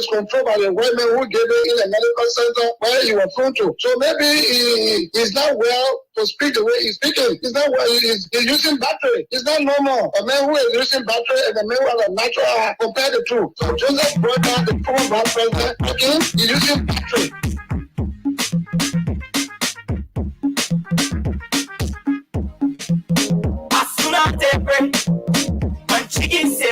is controlled by the white man who gave it in a medical center where he was thrown to. So maybe he is not well to speak the way he's speaking. He's not well. He's using battery. It's not normal. A man who is using battery and a man who has a natural compare the two. So Joseph brought down the former vice president. Again, he's using battery. When chicken say,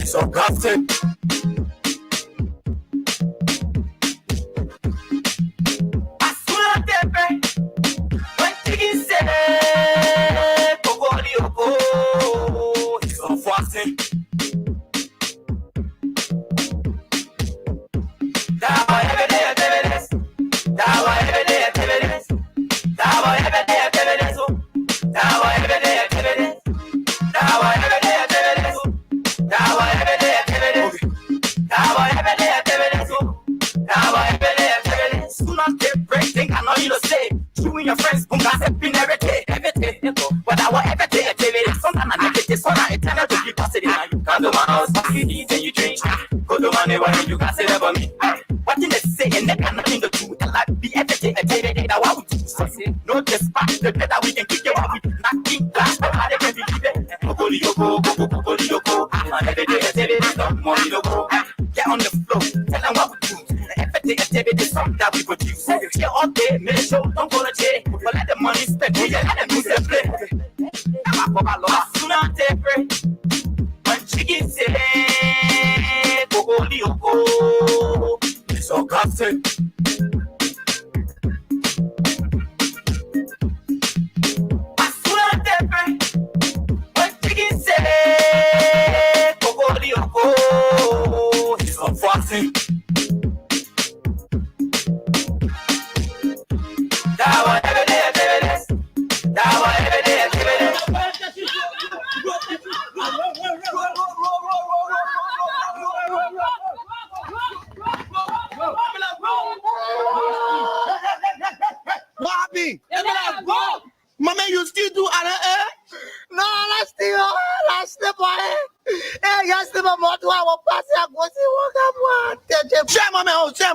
so gossip. When chicken say, so fasting. Your friends, who got every day, but I want every day, sometimes I make it this one, I tell you to be positive. You come to my house, you eat and you drink, go to my neighbor, you can say that for me. What did they say? And they cannot in the truth, and like be every day, that what we do. No despite the day that we can kick it out with nothing, glass, but how they can believe it. Every day, money, get on the floor, tell them what we do. Everything, something that we produce. Here all day, make sure don't go to jail. But let the money spend, let them use their play. When chicken say, so gossip. When chicken say, so fasting. Mama, you still do No, let's step on it. Hey, you step on more to our pass. I go see what I'm want. Share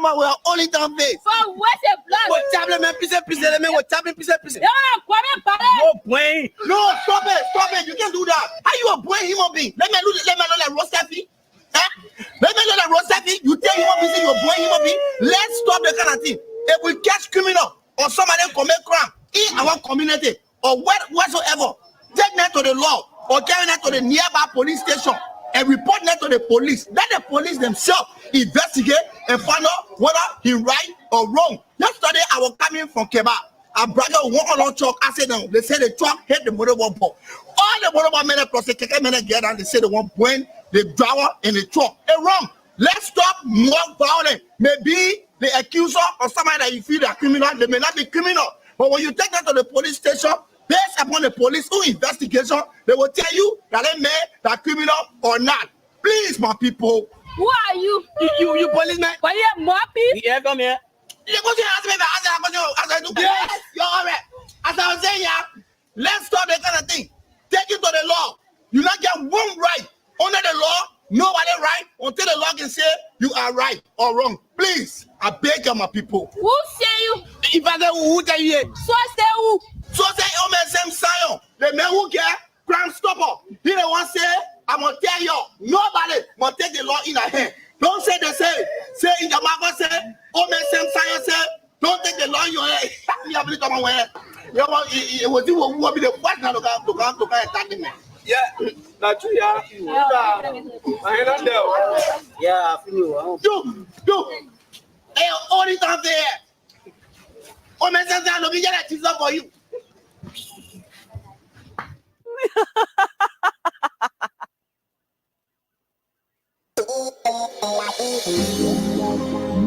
my we are only down face. For what's a plan? What tablet, man, piece, what tablet, piece. No, brain. No, stop it. You can't do that. How you a brain human being? Let me know that roster fee. Let me know that roster fee. You tell human being you're a brain human being. Let's stop the kind of thing. If we catch criminal or some of them commit crime in our community or whatsoever, take that to the law or carry that to the nearby police station and report that to the police. Let the police themselves investigate and find out whether he right or wrong. Yesterday, I was coming from Keba. A brother walked on truck. I said, they said the truck hit the motorball pole. All the motorball men plus the keke men get down. They said the one point the driver in the truck. It's wrong. Let's stop more violence. Maybe the accuser or somebody that you feel are criminal, they may not be criminal. But when you take that to the police station, based upon the police investigation, they will tell you that they may be criminal or not. Please, my people. Who are you? You policeman. Why you have more people? Yeah, come here. You go to ask me as I do. Yes, you're all right. As I was saying, let's stop that kind of thing. Take it to the law. You not get one right under the law. Nobody right until the law can say you are right or wrong. Please, I beg you, my people. Who say you? If I say who tell you? So say who? So say oh man, same Zion. The man who get crime stopper. He the one say I'm gonna tell you. Nobody must take the law in a hand. Don't say they say in the Bible say oh man, same Zion say don't take the law in your hand. You have to come away. You want it was you who will be the first now to come attack me. Yeah, that's true. Yeah, Yeah, I feel you. Hey, all this time there. Oh man, same Zion, look at that. It's up for you.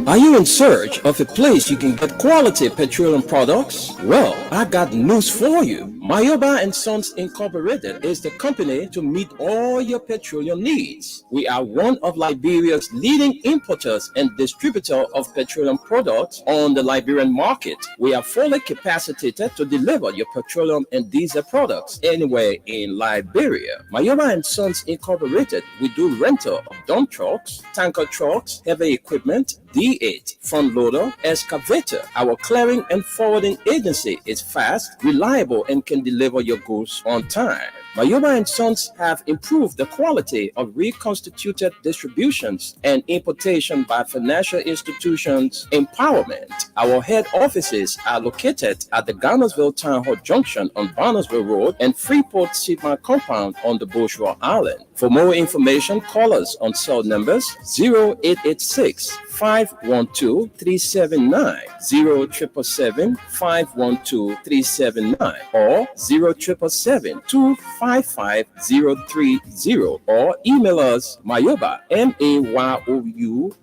Are you in search of a place you can get quality petroleum products? Well, I got news for you. Mayoba and Sons Incorporated is the company to meet all your petroleum needs. We are one of Liberia's leading importers and distributor of petroleum products on the Liberian market. We are fully capacitated to deliver your petroleum and diesel products anywhere in Liberia. Mayoba and Sons Incorporated, we do rental of dump trucks, tanker trucks, heavy equipment, D8, front loader, excavator. Our clearing and forwarding agency is fast, reliable, and can deliver your goods on time. Mayoba and Sons have improved the quality of reconstituted distributions and importation by financial institutions empowerment. Our head offices are located at the Garnersville Town Hall Junction on Barnesville Road and Freeport Sigma Compound on the Bourgeois Island. For more information, call us on cell numbers 0886 512-379, 0777-512-379, or 0777-255-030, or email us Mayoba, MAYOUBAHS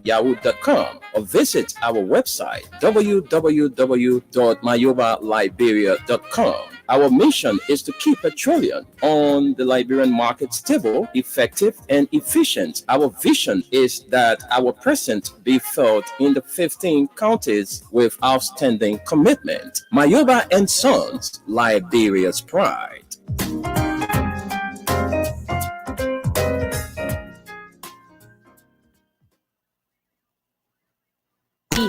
@yahoo.com, or visit our website www.mayobaliberia.com. Our mission is to keep petroleum on the Liberian market stable, effective, and efficient. Our vision is that our presence be felt in the 15 counties with outstanding commitment. Mayoba and Sons, Liberia's pride.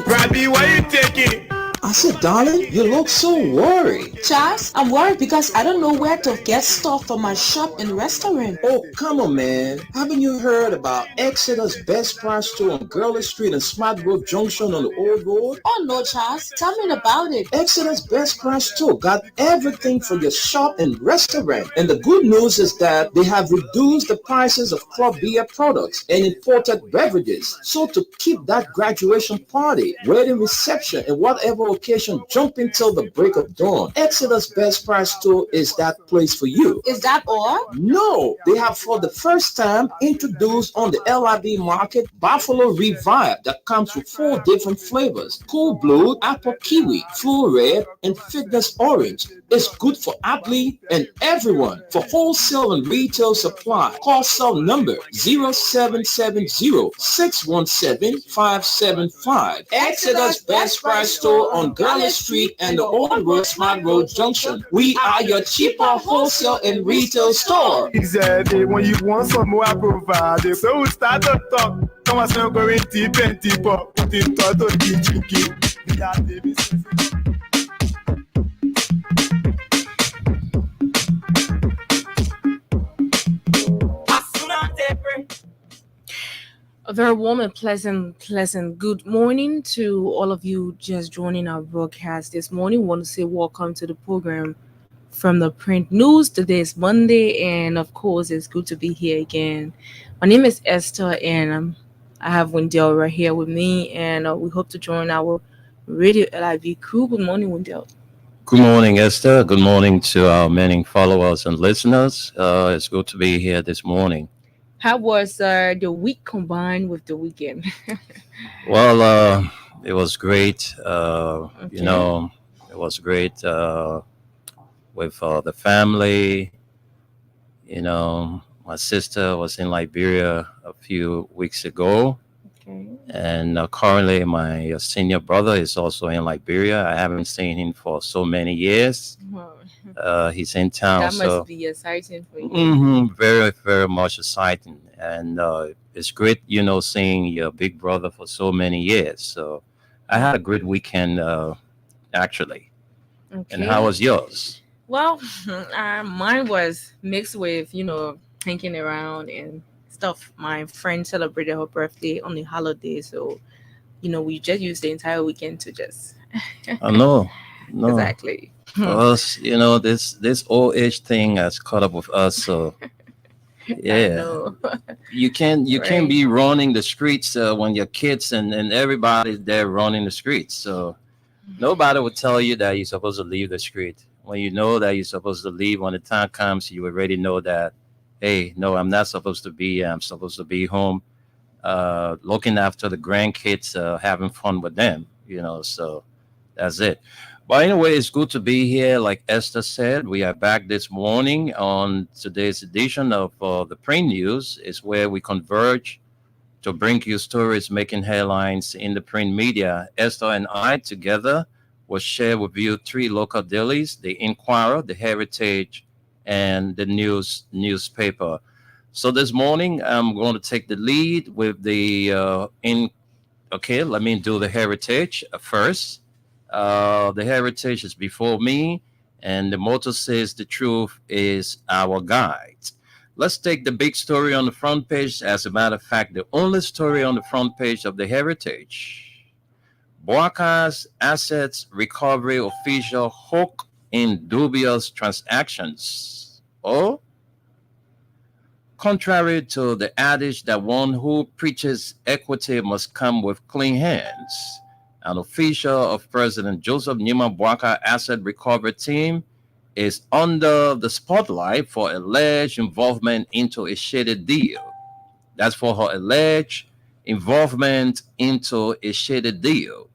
Rabbi, why you taking? I said, darling, you look so worried. Charles, I'm worried because I don't know where to get stuff for my shop and restaurant. Oh, come on, man. Haven't you heard about Exeter's Best Price Store on Gurley Street and Smart Road Junction on the Old Road? Oh, no, Charles. Tell me about it. Exeter's Best Price Store got everything for your shop and restaurant. And the good news is that they have reduced the prices of club beer products and imported beverages. So to keep that graduation party, wedding reception, and whatever occasion jumping till the break of dawn, Exeter's Best Price Store is that place for you. Is that all? No, they have for the first time introduced on the LIB market Buffalo Revive that comes with 4 different flavors: Cool Blue, Apple Kiwi, Full Red, and Fitness Orange. It's good for athlete and everyone. For wholesale and retail supply, call cell number 0770-617-575. Exeter's Best Price Store on Gurley Street and the Old Road Smart Road Junction. We are your cheaper wholesale and retail store. Exactly. When you want some more, I provide it. So we start to talk. Come on, so going deep and deeper. Put it to drinking. We are Davis. A very warm and pleasant good morning to all of you just joining our broadcast this morning. We want to say welcome to the program from the Print News. Today is Monday, and of course, it's good to be here again. My name is Esther, and I have Wendell right here with me, and we hope to join our Radio LIV crew. Good morning, Wendell. Good morning, Esther. Good morning to our many followers and listeners. It's good to be here this morning. How was the week combined with the weekend? Well, it was great. Okay. You know, it was great with the family. You know, my sister was in Liberia a few weeks ago. Okay. And currently my senior brother is also in Liberia. I haven't seen him for so many years. Wow. He's in town. That so must be exciting for you. very, very much exciting. And it's great, you know, seeing your big brother for so many years. So I had a great weekend, actually. Okay. And how was yours? Well, mine was mixed with, thinking around and stuff. My friend celebrated her birthday on the holiday, so we just used the entire weekend to just No. exactly. Us, you know, this old age thing has caught up with us. So I yeah, know. you can't Right. be running the streets when your kids and everybody's there running the streets. So nobody would tell you that you're supposed to leave the street. When you know that you're supposed to leave, when the time comes, you already know that, hey, no, I'm not supposed to be. I'm supposed to be home, looking after the grandkids, having fun with them. So that's it. But anyway, it's good to be here. Like Esther said, we are back this morning on today's edition of the Print News. Is where we converge to bring you stories making headlines in the print media. Esther and I together will share with you three local dailies: the Inquirer, the Heritage, and the newspaper. So this morning, I'm going to take the lead with the Okay, let me do the Heritage first. The Heritage is before me, and the motto says the truth is our guide. Let's take the big story on the front page. As a matter of fact, the only story on the front page of the Heritage. Boaca's assets recovery official hook in dubious transactions. Oh, contrary to the adage that one who preaches equity must come with clean hands, an official of President Joseph Newman Boaca asset recovery team is under the spotlight for alleged involvement into a shady deal. That's for her alleged involvement into a shady deal.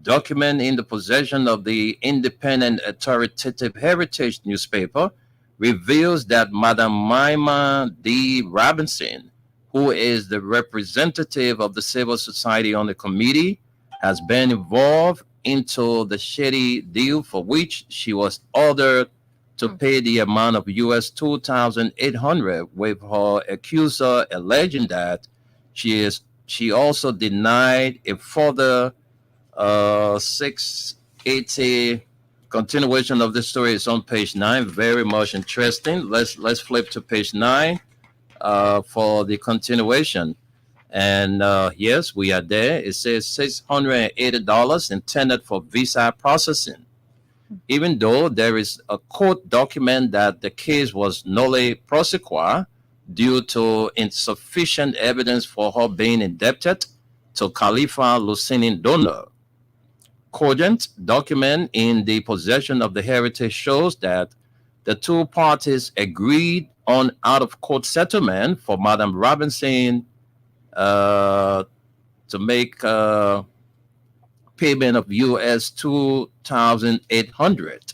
Document in the possession of the independent authoritative Heritage newspaper reveals that Madam Maima D. Robinson, who is the representative of the civil society on the committee, has been involved into the shady deal for which she was ordered to pay the amount of US 2,800, with her accuser alleging that she also denied a further 680. Continuation of the story is on page 9. Very much interesting. Let's flip to page 9 for the continuation. And yes, we are there. It says $680 intended for visa processing, even though there is a court document that the case was nolle prosequi due to insufficient evidence for her being indebted to Khalifa Lucinin Donor. Cogent document in the possession of the Heritage shows that the two parties agreed on out-of-court settlement for Madam Robinson to make payment of US 2,800.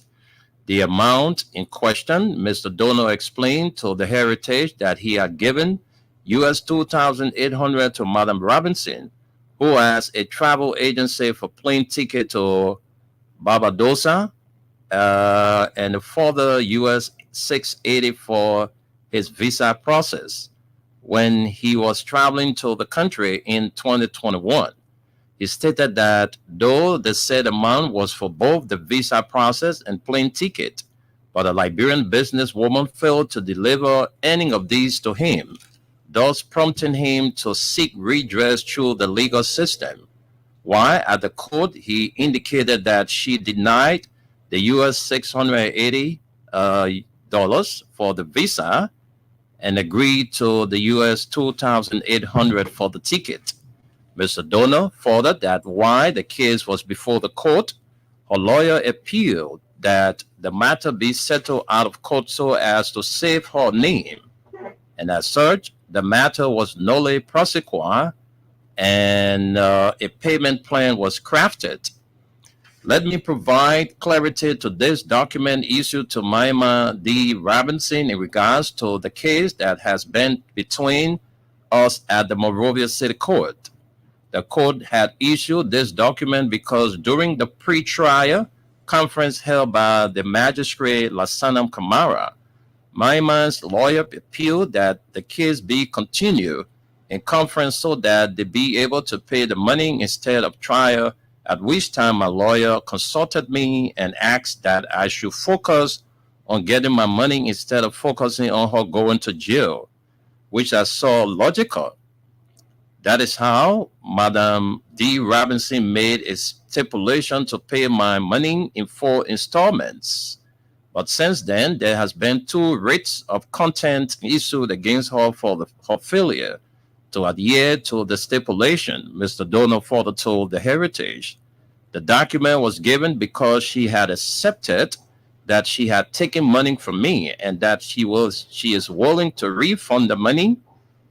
The amount in question, Mr. Donor explained to the Heritage that he had given US 2,800 to Madam Robinson, who has a travel agency for plane ticket to Barbadosa, and a further US 680 for his visa process when he was traveling to the country in 2021. He stated that though the said amount was for both the visa process and plane ticket, but a Liberian businesswoman failed to deliver any of these to him, thus prompting him to seek redress through the legal system. While at the court, he indicated that she denied the US $680 for the visa and agreed to the US 2,800 for the ticket. Mr. Donor furthered that while the case was before the court, her lawyer appealed that the matter be settled out of court so as to save her name. And as such, the matter was nolle prosequi, and a payment plan was crafted. Let me provide clarity to this document issued to Maima D. Robinson in regards to the case that has been between us at the Monrovia City Court. The court had issued this document because during the pre-trial conference held by the magistrate Lasanam Kamara, Maima's lawyer appealed that the case be continued in conference so that they be able to pay the money instead of trial, at which time my lawyer consulted me and asked that I should focus on getting my money instead of focusing on her going to jail, which I saw logical. That is how Madam D. Robinson made a stipulation to pay my money in 4 installments. But since then, there has been 2 writs of contempt issued against her for her failure to adhere to the stipulation, Mr. Donor further told the Heritage. The document was given because she had accepted that she had taken money from me and that she is willing to refund the money,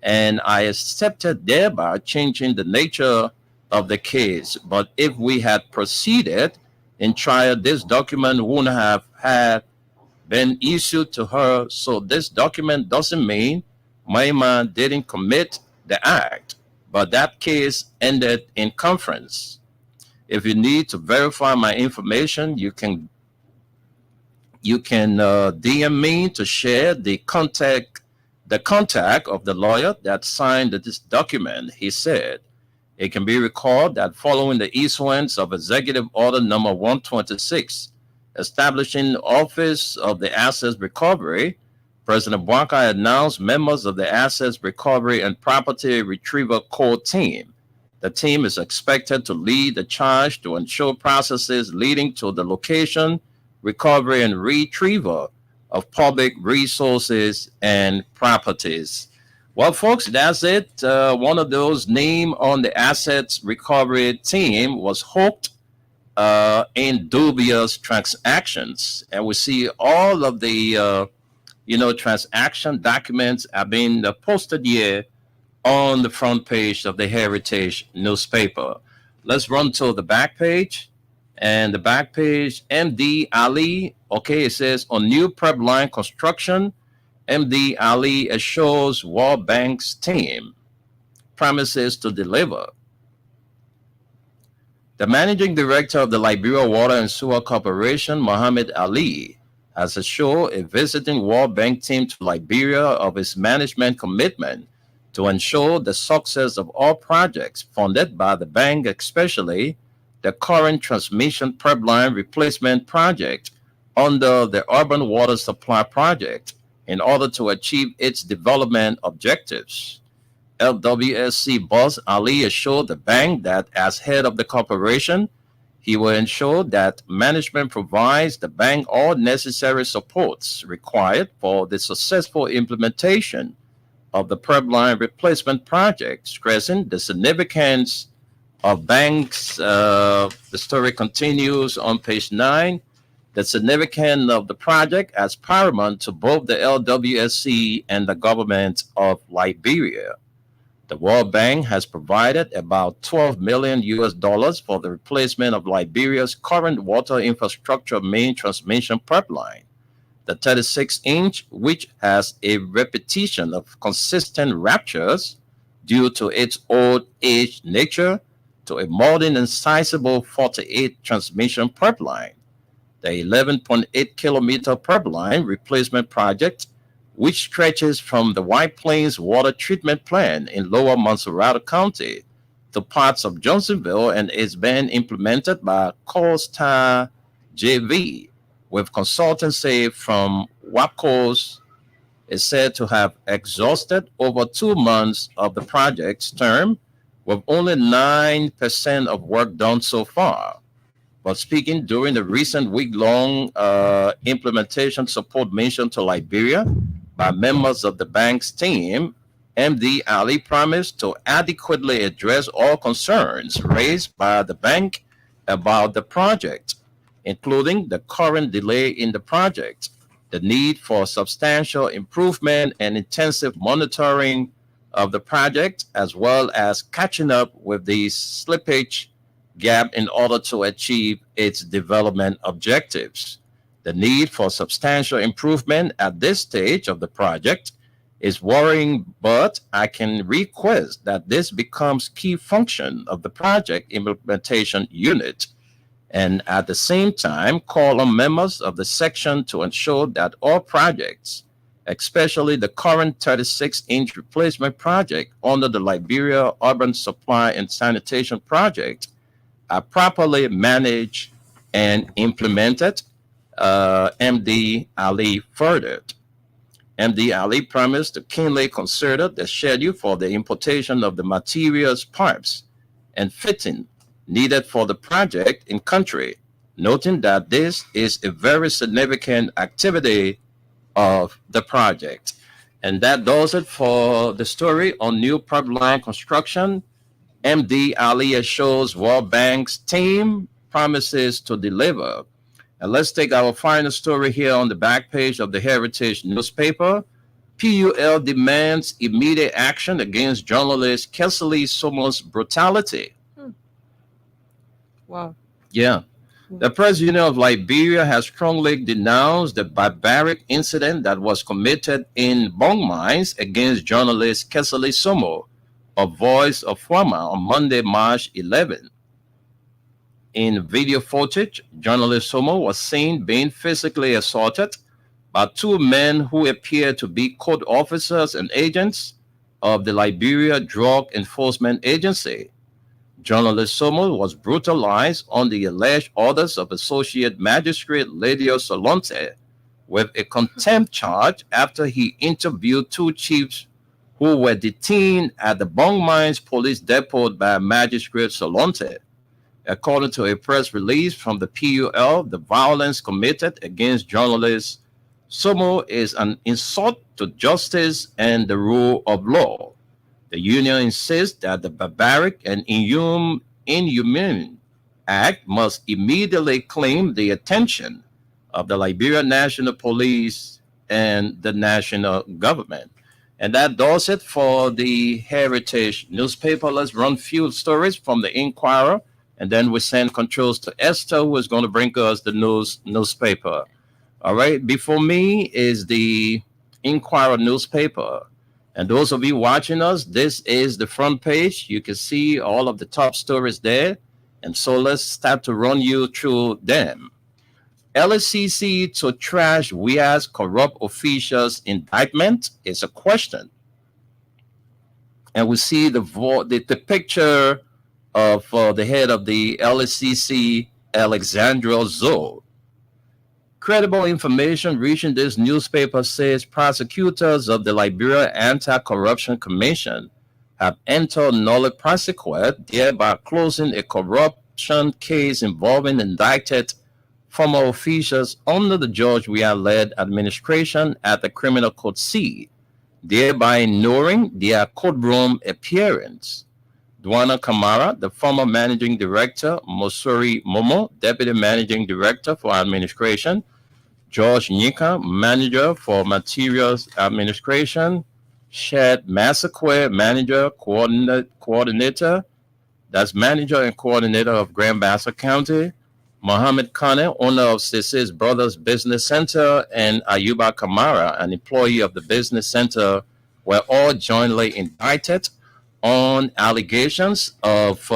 and I accepted, thereby changing the nature of the case. But if we had proceeded in trial, this document wouldn't have had been issued to her. So this document doesn't mean Maima didn't commit the act, but that case ended in conference. If you need to verify my information, you can DM me to share the contact of the lawyer that signed this document, he said. It can be recalled that following the issuance of Executive Order Number 126, establishing the Office of the Assets Recovery, President Bwaka announced members of the Assets Recovery and Property Retrieval Core Team. The team is expected to lead the charge to ensure processes leading to the location, recovery, and retrieval of public resources and properties. Well, folks, that's it. One of those named on the assets recovery team was hooked in dubious transactions. And we see all of the, transaction documents have been posted here on the front page of the Heritage newspaper. Let's run to the back page. And the back page, MD Ali, okay, it says on new prep line construction, MD Ali assures World Bank's team promises to deliver. The managing director of the Liberia Water and Sewer Corporation, Mohammed Ali, has assured a visiting World Bank team to Liberia of his management commitment to ensure the success of all projects funded by the bank, especially the current transmission pipeline replacement project under the Urban Water Supply Project in order to achieve its development objectives. LWSC boss Ali assured the bank that as head of the corporation, he will ensure that management provides the bank all necessary supports required for the successful implementation of the pipeline replacement project, stressing the significance of banks. The story continues on page 9. The significance of the project as paramount to both the LWSC and the government of Liberia. The World Bank has provided about $12 million for the replacement of Liberia's current water infrastructure main transmission pipeline. The 36-inch, which has a repetition of consistent ruptures due to its old age nature, to a modern and sizable 48 transmission pipeline. The 11.8 kilometer pipeline replacement project, which stretches from the White Plains Water Treatment Plant in Lower Monserrate County to parts of Johnsonville, and is being implemented by Coastal JV with consultancy from WAPCOs, is said to have exhausted over 2 months of the project's term, with only 9% of work done so far. But speaking during the recent week-long implementation support mission to Liberia by members of the bank's team, MD Ali promised to adequately address all concerns raised by the bank about the project, including the current delay in the project, the need for substantial improvement and intensive monitoring of the project, as well as catching up with the slippage gap in order to achieve its development objectives. The need for substantial improvement at this stage of the project is worrying, but I can request that this becomes key function of the project implementation unit, and at the same time call on members of the section to ensure that all projects, especially the current 36-inch replacement project under the Liberia Urban Supply and Sanitation Project, are properly managed and implemented. MD Ali furthered. MD Ali promised to keenly consider the schedule for the importation of the materials, parts, and fitting needed for the project in country, noting that this is a very significant activity of the project. And that does it for the story on new pipeline construction. MD Ali assures World Bank's team promises to deliver. And let's take our final story here on the back page of the Heritage newspaper. PUL demands immediate action against journalist Kesely Somo's brutality. Wow. Yeah. The Press Union of Liberia has strongly denounced the barbaric incident that was committed in bong mines against journalist Kesali Somo, a Voice of Fama, on Monday, March 11. In video footage, journalist Somo was seen being physically assaulted by two men who appear to be court officers and agents of the Liberia Drug Enforcement Agency. Journalist Somo was brutalized on the alleged orders of Associate Magistrate Lydia Solonte with a contempt charge after he interviewed two chiefs who were detained at the Bong Mines Police Depot by Magistrate Solonte. According to a press release from the PUL, the violence committed against journalists Somo is an insult to justice and the rule of law. The union insists that the barbaric and inhumane act must immediately claim the attention of the Liberia National Police and the national government. And that does it for the Heritage newspaper. Let's run few stories from the Inquirer, and then we send controls to Esther, who is going to bring us the newspaper. All right, before me is the Inquirer newspaper. And those of you watching us, this is the front page. You can see all of the top stories there. And so let's start to run you through them. LSCC to trash WIA's corrupt officials indictment is a question. And we see the picture of the head of the LSCC, Alexandra Zoe. Credible information reaching this newspaper says prosecutors of the Liberia Anti-Corruption Commission have entered nolle prosequi, thereby closing a corruption case involving indicted former officials under the George Weah-led administration at the Criminal Court C, thereby ignoring their courtroom appearance. Dwana Kamara, the former managing director, Mosori Momo, deputy managing director for administration, George Nyika, manager for materials administration, Shad Masakwe, manager, coordinator, that's manager and coordinator of Grand Bassa County, Mohammed Kane, owner of Sis's Brothers Business Center, and Ayuba Kamara, an employee of the business center, were all jointly indicted on allegations of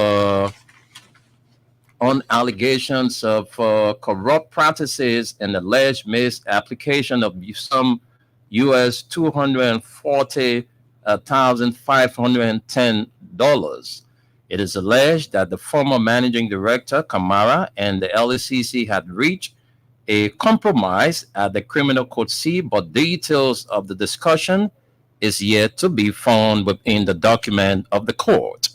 corrupt practices and alleged misapplication of some U.S. $240,510. It is alleged that the former managing director, Kamara, and the LSCC had reached a compromise at the Criminal Court C, but details of the discussion is yet to be found within the document of the court.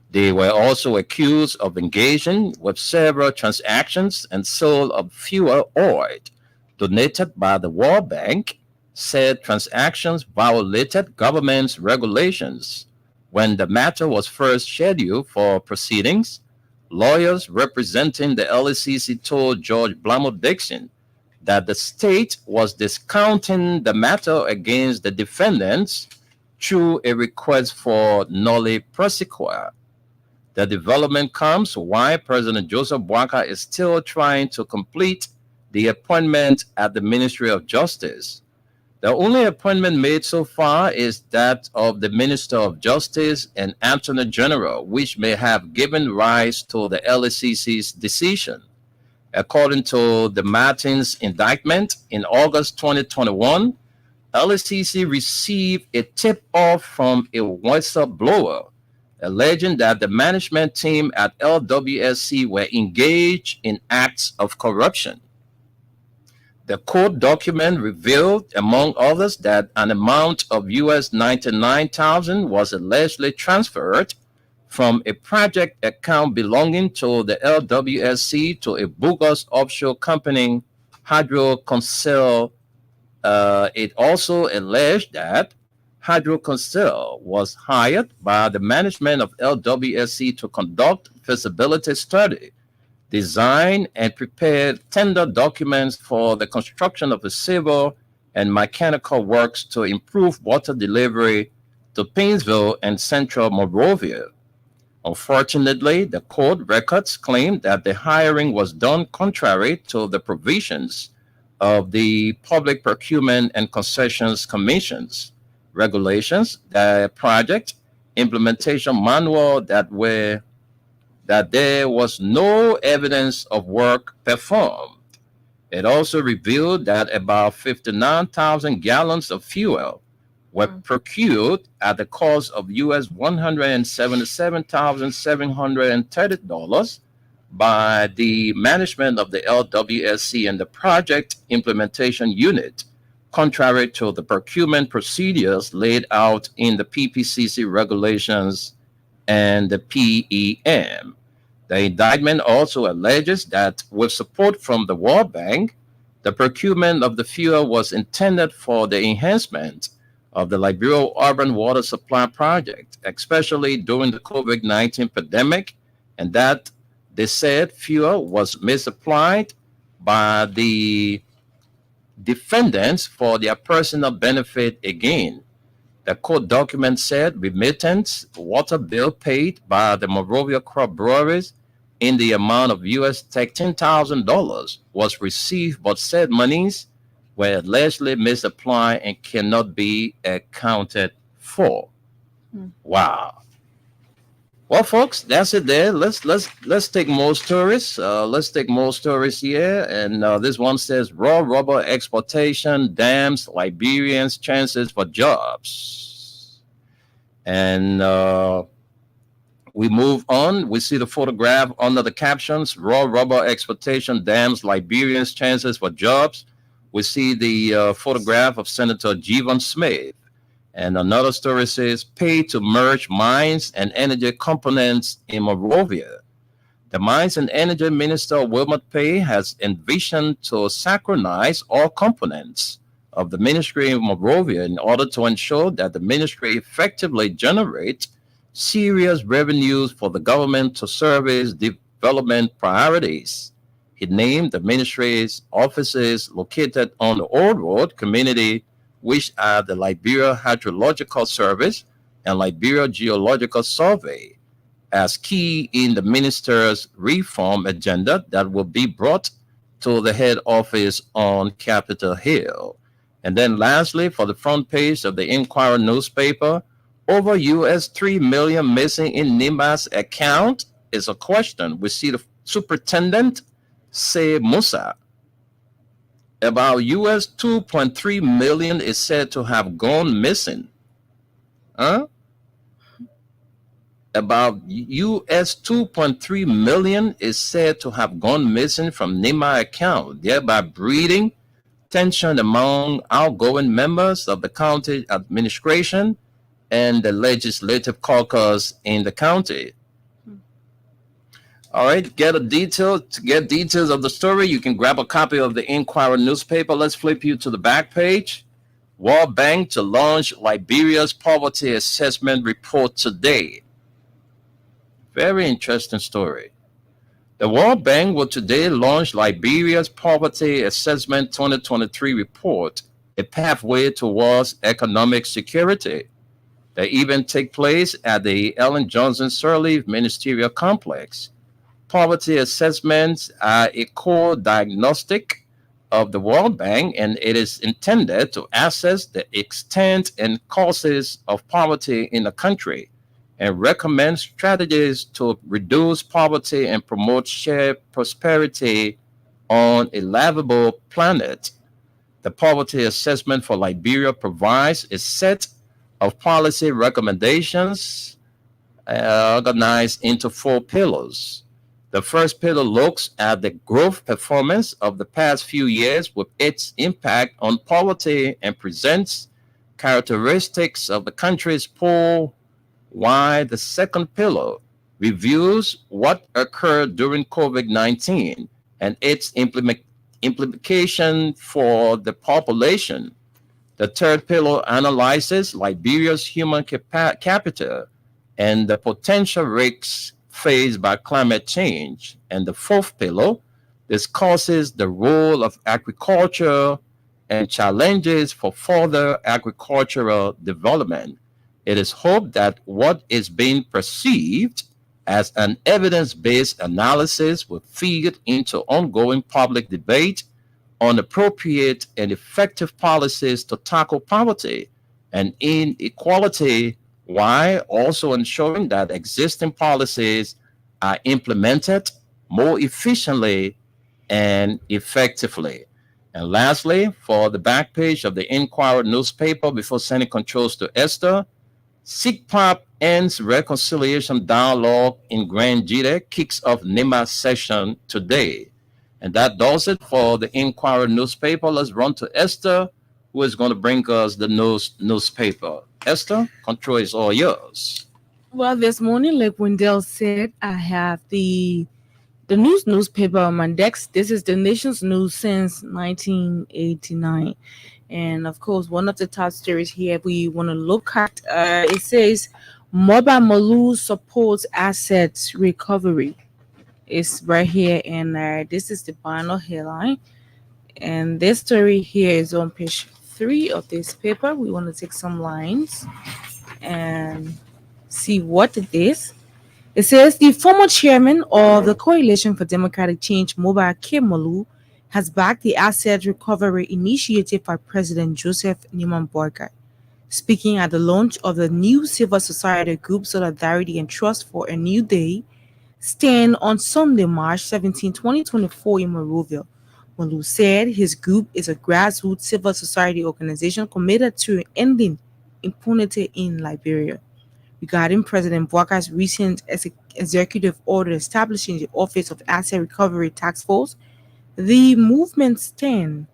They were also accused of engaging with several transactions and sale of fuel oil donated by the World Bank. Said transactions violated government's regulations. When the matter was first scheduled for proceedings, lawyers representing the LSCC told George Blamo Dixon that the state was discounting the matter against the defendants through a request for nolle prosequi. The development comes while President Joseph Boakai is still trying to complete the appointment at the Ministry of Justice. The only appointment made so far is that of the Minister of Justice and Attorney General, which may have given rise to the LSCC's decision. According to the Martins indictment, in August 2021, LSCC received a tip-off from a whistleblower alleging that the management team at LWSC were engaged in acts of corruption. The court document revealed, among others, that an amount of US $99,000 was allegedly transferred from a project account belonging to the LWSC to a bogus offshore company, Hydro-Consel. It also alleged that Hydro-Consel was hired by the management of LWSC to conduct feasibility study, design, and prepare tender documents for the construction of the civil and mechanical works to improve water delivery to Painesville and Central Monrovia. Unfortunately, the court records claim that the hiring was done contrary to the provisions of the Public Procurement and Concessions Commission's regulations, the project implementation manual that there was no evidence of work performed. It also revealed that about 59,000 gallons of fuel were procured at the cost of US $177,730 by the management of the LWSC and the project implementation unit, contrary to the procurement procedures laid out in the PPCC regulations and the PEM. The indictment also alleges that with support from the World Bank, the procurement of the fuel was intended for the enhancement of the Liberia urban water supply project, especially during the COVID-19 pandemic, and that the said fuel was misapplied by the defendants for their personal benefit again. The court document said remittance water bill paid by the Monrovia crop breweries in the amount of US $13,000 was received, but said monies were allegedly misapplied and cannot be accounted for. Wow. Well, folks, that's it there. Let's take more stories. Let's take more stories here. And this one says raw rubber exportation dams Liberians' chances for jobs. And we move on. We see the photograph under the captions: raw rubber exportation dams Liberians' chances for jobs. We see the photograph of Senator Jeevan Smith. And another story says, pay to merge mines and energy components in Monrovia. The Mines and Energy Minister, Wilmot Pay, has envisioned to synchronize all components of the ministry in Monrovia in order to ensure that the ministry effectively generates serious revenues for the government to service development priorities. He named the ministry's offices located on the Old Road community, which are the Liberia Hydrological Service and Liberia Geological Survey, as key in the minister's reform agenda that will be brought to the head office on Capitol Hill. And then lastly, for the front page of the Inquirer newspaper, over US $3 million missing in NIMA's account is a question. We see the superintendent, say Musa. About US 2.3 million is said to have gone missing. About US 2.3 million is said to have gone missing from NIMA account, thereby breeding tension among outgoing members of the county administration and the legislative caucus in the county. All right, to get details of the story, you can grab a copy of the Inquirer newspaper. Let's flip you to the back page. World Bank to launch Liberia's poverty assessment report today. Very interesting story. The World Bank will today launch Liberia's Poverty Assessment 2023 report, a pathway towards economic security. The event takes place at the Ellen Johnson Sirleaf Ministerial Complex. Poverty assessments are a core diagnostic of the World Bank, and it is intended to assess the extent and causes of poverty in the country and recommend strategies to reduce poverty and promote shared prosperity on a livable planet. The poverty assessment for Liberia provides a set of policy recommendations organized into 4 pillars. The first pillar looks at the growth performance of the past few years with its impact on poverty and presents characteristics of the country's poor, while the second pillar reviews what occurred during COVID-19 and its implication for the population. The third pillar analyzes Liberia's human capital and the potential risks faced by climate change. And the fourth pillar discusses the role of agriculture and challenges for further agricultural development. It is hoped that what is being perceived as an evidence-based analysis will feed into ongoing public debate on appropriate and effective policies to tackle poverty and inequality, while also ensuring that existing policies are implemented more efficiently and effectively. And lastly, for the back page of the Inquirer newspaper, before sending controls to Esther, SIGPAP ends reconciliation dialogue in Grand Jide, kicks off NEMA session today. And that does it for the Inquirer newspaper. Let's run to Esther, who is going to bring us the newspaper. Esther, control is all yours. Well, this morning, like Wendell said, I have the newspaper on my desk. This is the nation's news since 1989. And of course, one of the top stories here we want to look at, it says, Mobile Malou supports assets recovery. It's right here, and this is the final headline. And this story here is on page 3 of this paper. We want to take some lines and see what it is. It says the former chairman of the Coalition for Democratic Change, Mobile Malou, has backed the asset recovery initiative by President Joseph Newman Boyka. Speaking at the launch of the new civil society group Solidarity and Trust for a New Day stand on Sunday, March 17, 2024 in Monrovia, Malou said his group is a grassroots civil society organization committed to ending impunity in Liberia. Regarding President Boyka's recent executive order establishing the Office of Asset Recovery Task Force, the movement stand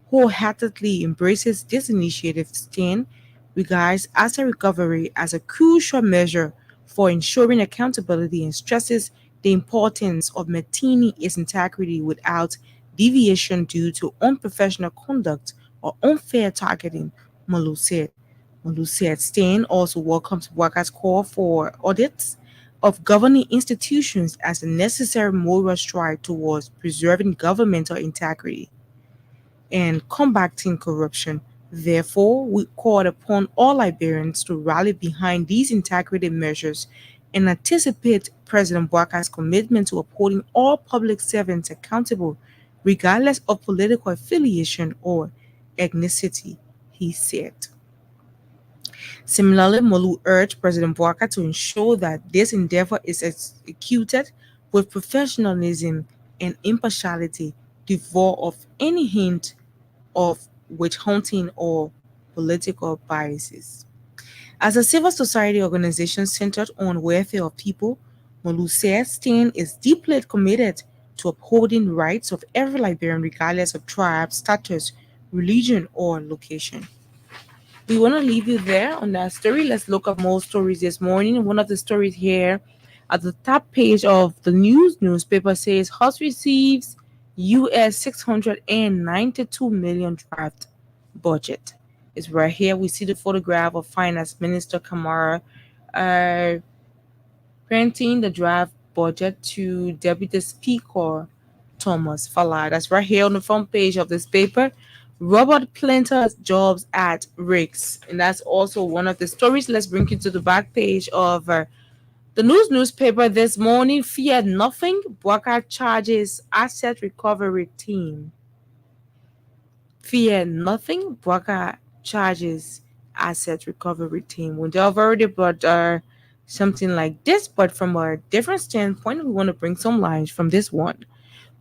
wholeheartedly embraces this initiative. Stand regards asset recovery as a crucial measure for ensuring accountability and stresses the importance of maintaining its integrity without deviation due to unprofessional conduct or unfair targeting, Malou said. Malou said Stain also welcomes workers' call for audits of governing institutions as a necessary moral stride towards preserving governmental integrity and combating corruption. Therefore, we call upon all Liberians to rally behind these integrity measures and anticipate President Boyka's commitment to upholding all public servants accountable, regardless of political affiliation or ethnicity, he said. Similarly, Molu urged President Boyka to ensure that this endeavor is executed with professionalism and impartiality, devoid of any hint of witch hunting or political biases. As a civil society organization centered on welfare of people, Molu says STAN is deeply committed to upholding rights of every Liberian regardless of tribe, status, religion, or location. We want to leave you there on that story. Let's look up more stories this morning. One of the stories here at the top page of the newspaper says House receives US 692 million draft budget. It's right here. We see the photograph of Finance Minister Kamara printing the draft budget to Deputy Speaker Thomas Fala. That's right here on the front page of this paper. Robert Planter's jobs at Rick's. And that's also one of the stories. Let's bring you to the back page of the newspaper this morning. Fear nothing. Boyka charges asset recovery team. Fear nothing. Boyka charges asset recovery team. We have already brought something like this, but from a different standpoint, we want to bring some lines from this one.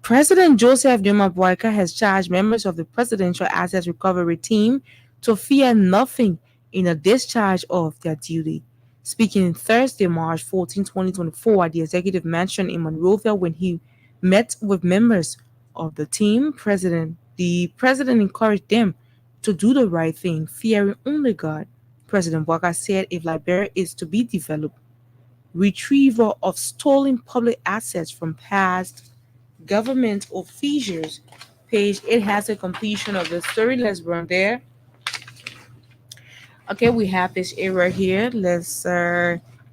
President Joseph Newman Boyka has charged members of the Presidential Asset Recovery Team to fear nothing in a discharge of their duty. Speaking Thursday, March 14, 2024, at the Executive Mansion in Monrovia when he met with members of the team, the president encouraged them to do the right thing, fearing only God. President Boyka said if Liberia is to be developed, retrieval of stolen public assets from past government officials. Page 8 has a completion of the story. Let's run there. Okay, we have this error here. Let's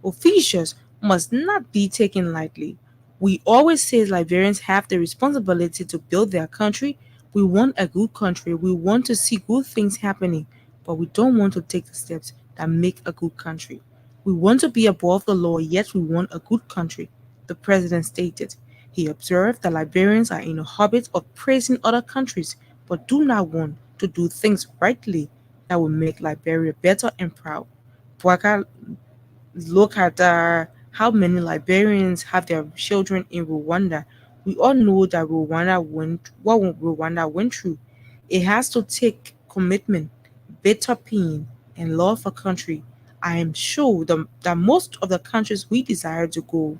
officials must not be taken lightly. We always say Liberians have the responsibility to build their country. We want a good country. We want to see good things happening, but we don't want to take the steps that make a good country. We want to be above the law, yet we want a good country, the president stated. He observed that Liberians are in a habit of praising other countries but do not want to do things rightly that will make Liberia better and proud. Bouaka look at how many Liberians have their children in Rwanda. We all know that Rwanda went through. It has to take commitment, bitter pain, and love for country. I am sure that most of the countries we desire to go,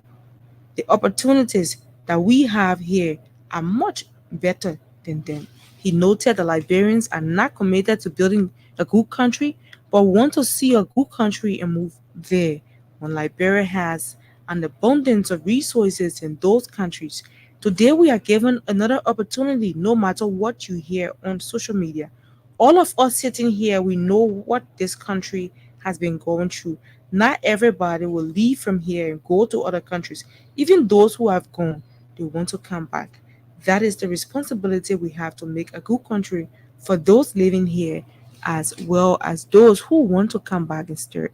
the opportunities that we have here are much better than them. He noted that Liberians are not committed to building a good country, but want to see a good country and move there. When Liberia has an abundance of resources in those countries, today we are given another opportunity no matter what you hear on social media. All of us sitting here, we know what this country has been going through. Not everybody will leave from here and go to other countries. Even those who have gone, they want to come back. That is the responsibility we have to make a good country for those living here as well as those who want to come back instead.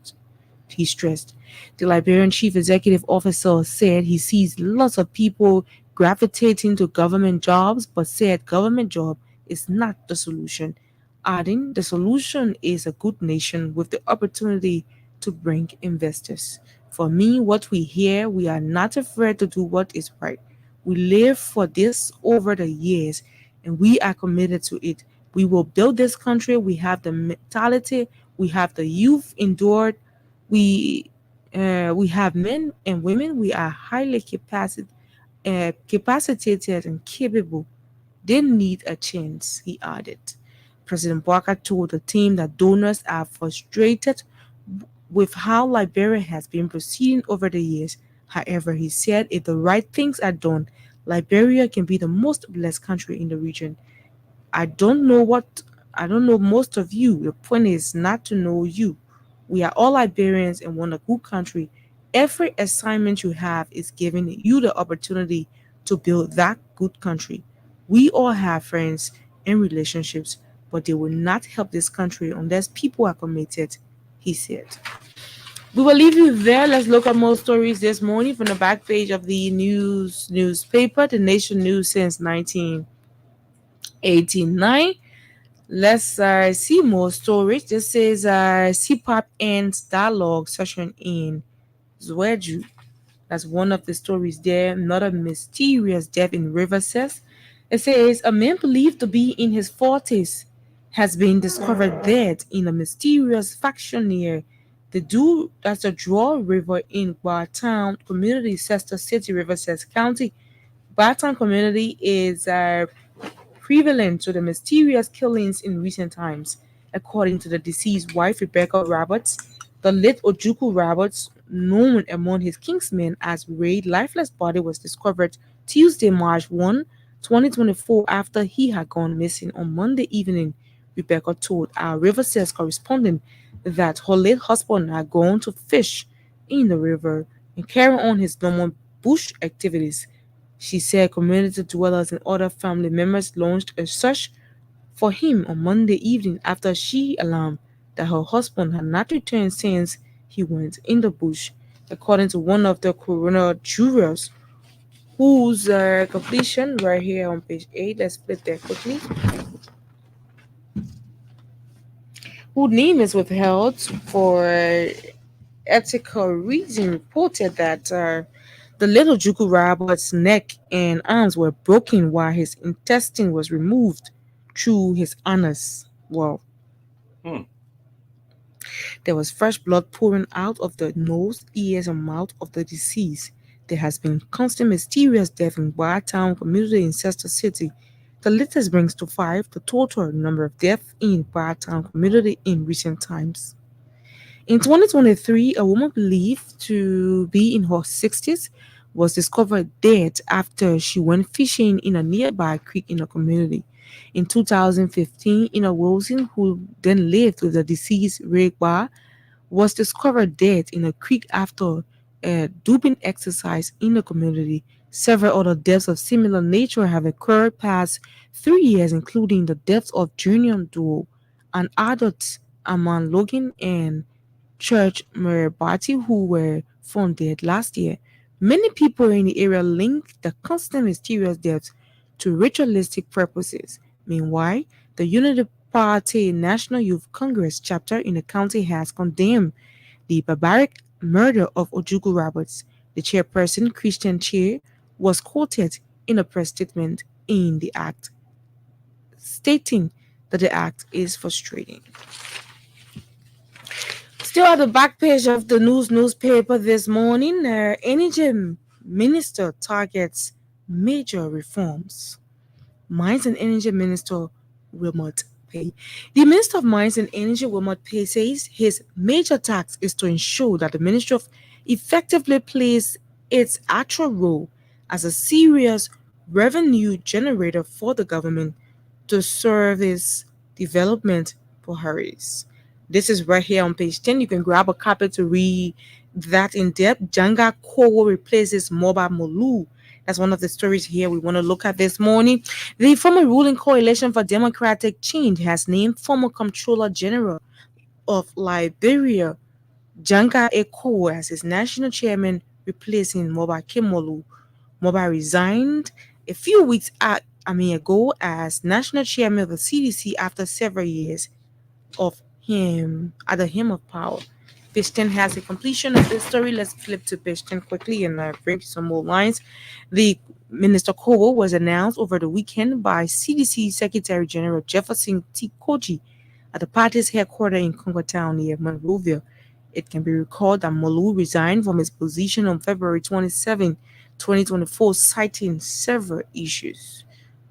He stressed. The Liberian chief executive officer said he sees lots of people gravitating to government jobs, but said government job is not the solution, adding the solution is a good nation with the opportunity to bring investors. For me, what we hear, we are not afraid to do what is right. We live for this over the years and we are committed to it. We will build this country. We have the mentality, we have the youth endured, we we have men and women. We are highly capacitated and capable. They need a chance, he added. President Barker told the team that donors are frustrated with how Liberia has been proceeding over the years. However, he said if the right things are done, Liberia can be the most blessed country in the region. I don't know what I don't know most of you. The point is not to know you. We are all Liberians and want a good country. Every assignment you have is giving you the opportunity to build that good country. We all have friends and relationships, but they will not help this country unless people are committed, he said. We will leave you there. Let's look at more stories this morning from the back page of the newspaper, the Nation News since 1989. Let's see more stories. This is CPAP ends dialogue session in Zweju. That's one of the stories there. Another mysterious death in River says. It says a man believed to be in his 40s has been discovered dead in a mysterious faction near that's the Draw River in Bartown Community, Sester City, Riverside County. Bartown Community is prevalent to the mysterious killings in recent times. According to the deceased wife, Rebecca Roberts, the late Ojuku Roberts, known among his kinsmen as Ray, lifeless body was discovered Tuesday, March 1, 2024, after he had gone missing on Monday evening. Rebecca told our Riverside correspondent that her late husband had gone to fish in the river and carry on his normal bush activities. She said community dwellers and other family members launched a search for him on Monday evening after she alarmed that her husband had not returned since he went in the bush. According to one of the coroner jurors, whose completion right here on page 8, let's split there quickly, whose name is withheld for ethical reason, reported that the little Juku Robert's neck and arms were broken while his intestine was removed through his anus. Well, there was fresh blood pouring out of the nose, ears, and mouth of the deceased. There has been constant mysterious death in Bartown community in Chester City. The latest brings to 5 the total number of deaths in Bartown community in recent times. In 2023, a woman believed to be in her 60s was discovered dead after she went fishing in a nearby creek in a community. In 2015, Ina Wilson, who then lived with the deceased Regba, was discovered dead in a creek after a doping exercise in the community. Several other deaths of similar nature have occurred past 3 years, including the deaths of junior duo, an adult Aman Logan and Church Meribati, who were found dead last year. Many people in the area link the constant mysterious deaths to ritualistic purposes. Meanwhile, the Unity Party National Youth Congress chapter in the county has condemned the barbaric murder of Ojugu Roberts. The chairperson, Christian Chair, was quoted in a press statement in the act, stating that the act is frustrating. Still at the back page of the newspaper this morning, Energy Minister targets major reforms. Mines and Energy Minister Wilmot Pay. The Minister of Mines and Energy, Wilmot Pay, says his major task is to ensure that the ministry effectively plays its actual role as a serious revenue generator for the government to service development priorities. This is right here on page 10. You can grab a copy to read that in depth. Janga Kowo replaces Moba Molu. That's one of the stories here we want to look at this morning. The former ruling Coalition for Democratic Change has named former Comptroller General of Liberia, Janga Ekowo, as his national chairman, replacing Moba Kimolu. Moba resigned a few weeks ago as national chairman of the CDC after several years of him at the helm of power. Page 10 has a completion of this story. Let's flip to page 10 quickly and bring some more lines. The Minister Kogo was announced over the weekend by CDC Secretary General Jefferson T. Koji at the party's headquarters in Congo Town near Monrovia. It can be recalled that Molu resigned from his position on February 27, 2024, citing several issues.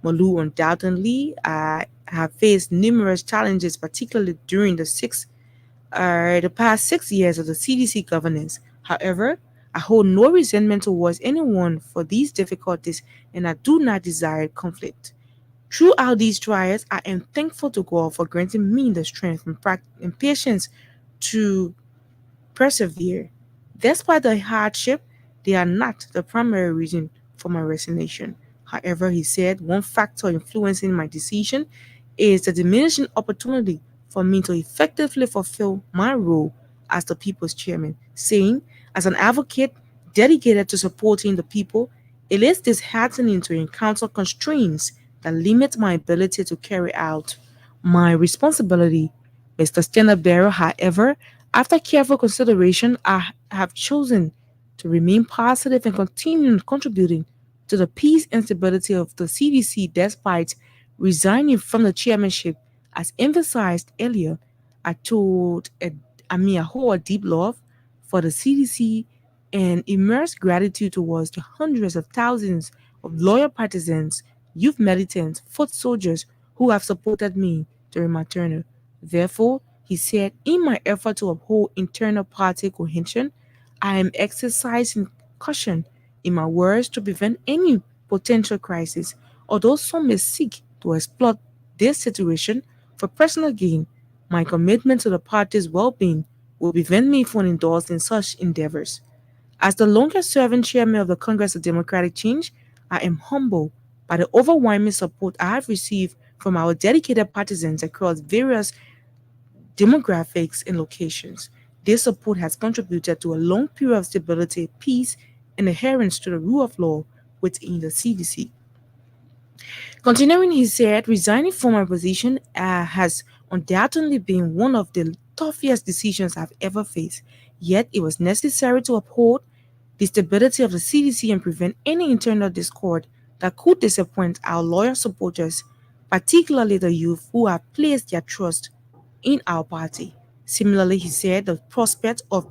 Molu undoubtedly have faced numerous challenges, particularly during the past 6 years of the CDC governance. However, I hold no resentment towards anyone for these difficulties, and I do not desire conflict. Throughout these trials, I am thankful to God for granting me the strength and patience to persevere. Despite the hardship, they are not the primary reason for my resignation. However, he said one factor influencing my decision is the diminishing opportunity for me to effectively fulfill my role as the people's chairman, saying, as an advocate dedicated to supporting the people, it is disheartening to encounter constraints that limit my ability to carry out my responsibility. Mr. Standard Bearer, however, after careful consideration, I have chosen to remain positive and continue contributing to the peace and stability of the CDC despite resigning from the chairmanship. As emphasized earlier, I hold a deep love for the CDC and immense gratitude towards the hundreds of thousands of loyal partisans, youth militants, foot soldiers who have supported me during my tenure. Therefore, he said, in my effort to uphold internal party cohesion, I am exercising caution in my words to prevent any potential crisis. Although some may seek to exploit this situation for personal gain, my commitment to the party's well being will prevent me from endorsing such endeavors. As the longest serving chairman of the Congress of Democratic Change, I am humbled by the overwhelming support I have received from our dedicated partisans across various demographics and locations. This support has contributed to a long period of stability, peace, and adherence to the rule of law within the CDC. Continuing, he said, resigning from my position has undoubtedly been one of the toughest decisions I've ever faced. Yet it was necessary to uphold the stability of the CDC and prevent any internal discord that could disappoint our loyal supporters, particularly the youth who have placed their trust in our party. Similarly, he said the prospect of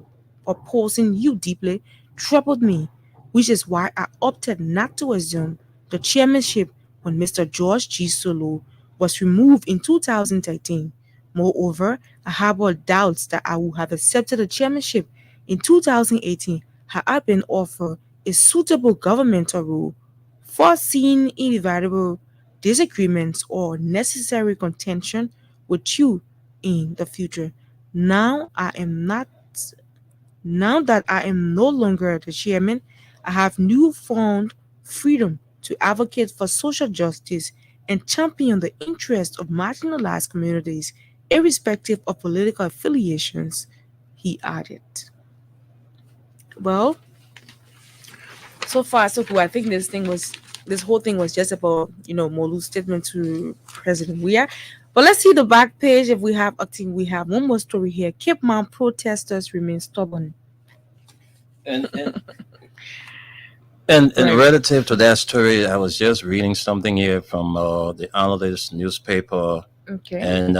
opposing you deeply troubled me, which is why I opted not to assume the chairmanship when Mr. George G. Solo was removed in 2013. Moreover, I harbored doubts that I would have accepted the chairmanship in 2018 had I been offered a suitable governmental role, foreseeing inevitable disagreements or necessary contention with you in the future. Now I am not Now that I am no longer the chairman, I have newfound freedom to advocate for social justice and champion the interests of marginalized communities, irrespective of political affiliations, he added. Well, so far so good. I think this whole thing was just about, Molu's statement to President Weah. But let's see the back page. If we have acting, we have one more story here. Cape Mount protesters remain stubborn. And and Right. relative to that story, I was just reading something here from the Analyst newspaper, Okay. and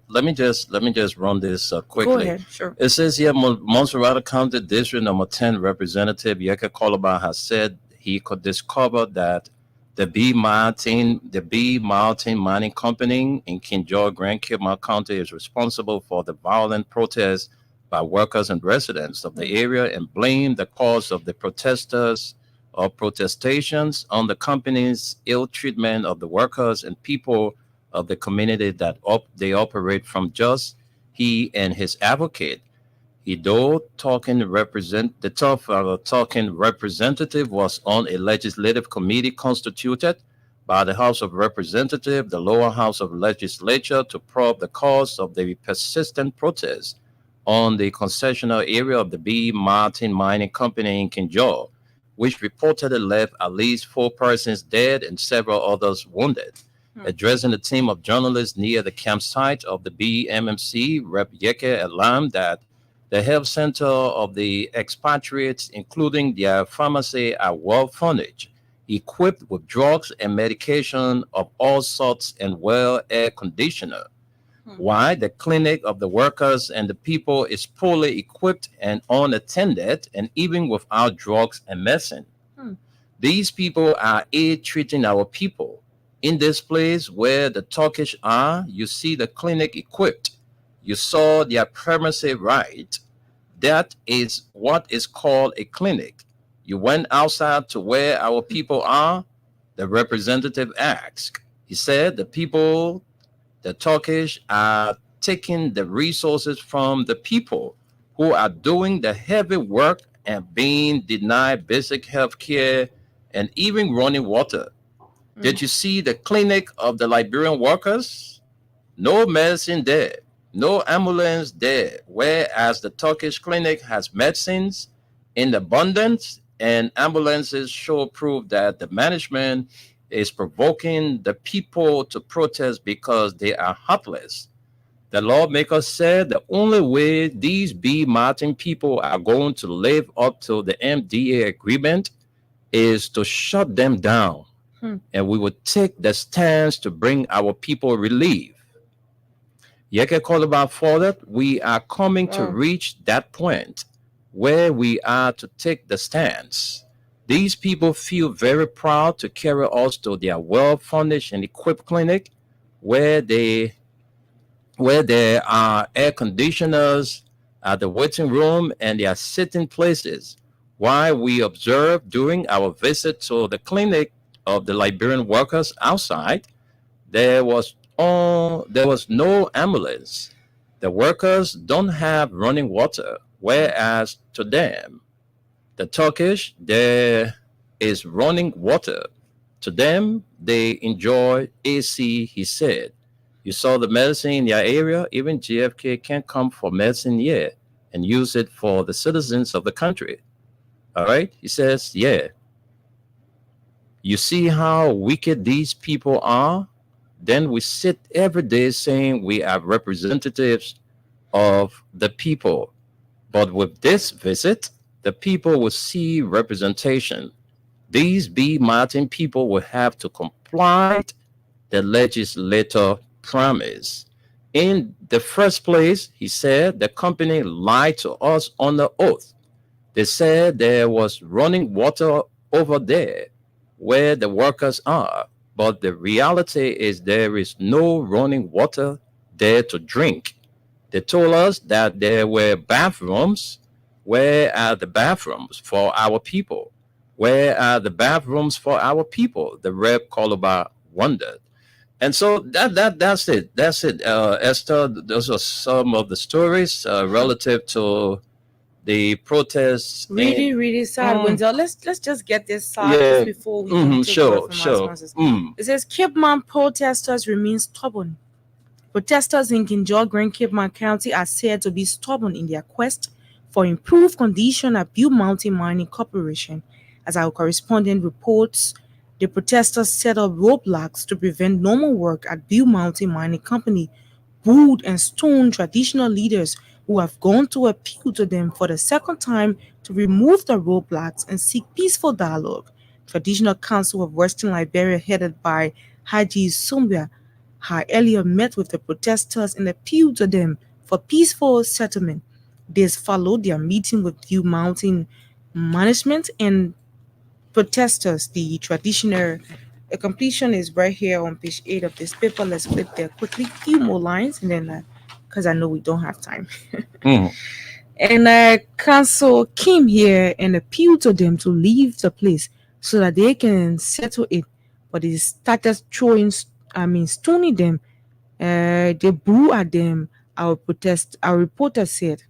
let me just run this Go quickly. ahead. Sure. It says here, Montserrat County District Number 10 Representative Yeke Koloba has said he could discover that the B Mountain Mining Company in King George, Grand Cape Mount County is responsible for the violent protests by workers and residents of the area, and blamed the cause of the protesters or protestations on the company's ill treatment of the workers and people of the community that they operate from. Just he and his advocate, though talking representative was on a legislative committee constituted by the House of Representatives, the lower house of legislature, to probe the cause of the persistent protests on the concessional area of the B Martin Mining Company in King George, which reportedly left at least 4 persons dead and several others wounded. Addressing a team of journalists near the campsite of the BMMC, Rep. Yeke alarmed that the health center of the expatriates, including their pharmacy, are well furnished, equipped with drugs and medication of all sorts, and well air conditioner. Why the clinic of the workers and the people is poorly equipped and unattended, and even without drugs and medicine. These people are treating our people. In this place where the Turkish are, you see the clinic equipped. You saw their premises, right? That is what is called a clinic. You went outside to where our people are? The representative asked. He said the Turkish are taking the resources from the people who are doing the heavy work and being denied basic health care and even running water. Did you see the clinic of the Liberian workers? No medicine there, no ambulance there, whereas the Turkish clinic has medicines in abundance, and ambulances show proof that the management is provoking the people to protest because they are helpless. The lawmakers said the only way these B Martin people are going to live up to the MDA agreement is to shut them down. And we would take the stance to bring our people relief. Yeke called about further, we are coming to reach that point where we are to take the stance. These people feel very proud to carry us to their well-furnished and equipped clinic where there are air conditioners at the waiting room and their sitting places. While we observed during our visit to the clinic of the Liberian workers outside, there was no ambulance. The workers don't have running water, whereas to them, the Turkish, there is running water. To them, they enjoy AC, he said. You saw the medicine in your area, even JFK can't come for medicine here and use it for the citizens of the country. All right? He says, yeah. You see how wicked these people are? Then we sit every day saying we are representatives of the people. But with this visit, the people will see representation. These B Martin people will have to comply the legislator promise. In the first place, he said, the company lied to us on the oath. They said there was running water over there where the workers are, but the reality is there is no running water there to drink. They told us that there were bathrooms. Where are the bathrooms for our people? Where are the bathrooms for our people? The Rep. Koloba wondered. And so that's it. That's it, Esther. Those are some of the stories relative to the protests. Really sad. Wenzel, let's just get this started before we take over from our sponsors. It says Cape Mount protesters remain stubborn. protesters in Ginjal, Grand Cape County are said to be stubborn in their quest for improved conditions at Butte Mountain Mining Corporation. As our correspondent reports, the protesters set up roadblocks to prevent normal work at Butte Mountain Mining Company, booed and stoned traditional leaders who have gone to appeal to them for the second time to remove the roadblocks and seek peaceful dialogue. Traditional Council of Western Liberia, headed by Haji Sumbia, had earlier met with the protesters and appealed to them for peaceful settlement. This followed their meeting with Butte Mountain management and protesters. The completion is right here on page 8 of this paper. Let's flip there quickly, few more lines, and then because I know we don't have time. And council came here and appealed to them to leave the place so that they can settle it. But they started stoning them. They blew at them. Our reporter said,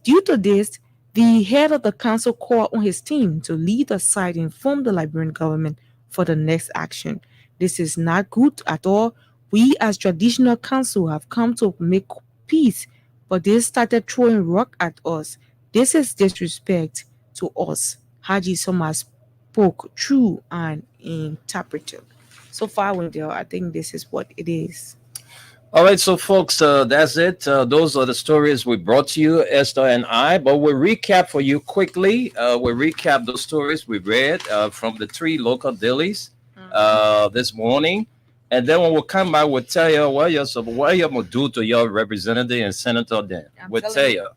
due to this, the head of the council called on his team to lead aside and inform the Liberian government for the next action. This is not good at all. We as traditional council have come to make peace, but they started throwing rock at us. This is disrespect to us. Haji Soma spoke through an interpreter. So far, Wendell, I think this is what it is. All right, so folks, that's it. Those are the stories we brought to you, Esther and I. But we'll recap for you quickly. We'll recap those stories we read from the 3 local dailies this morning. And then when we come back, we'll tell you what you're going to do to your representative and senator then. We'll tell you.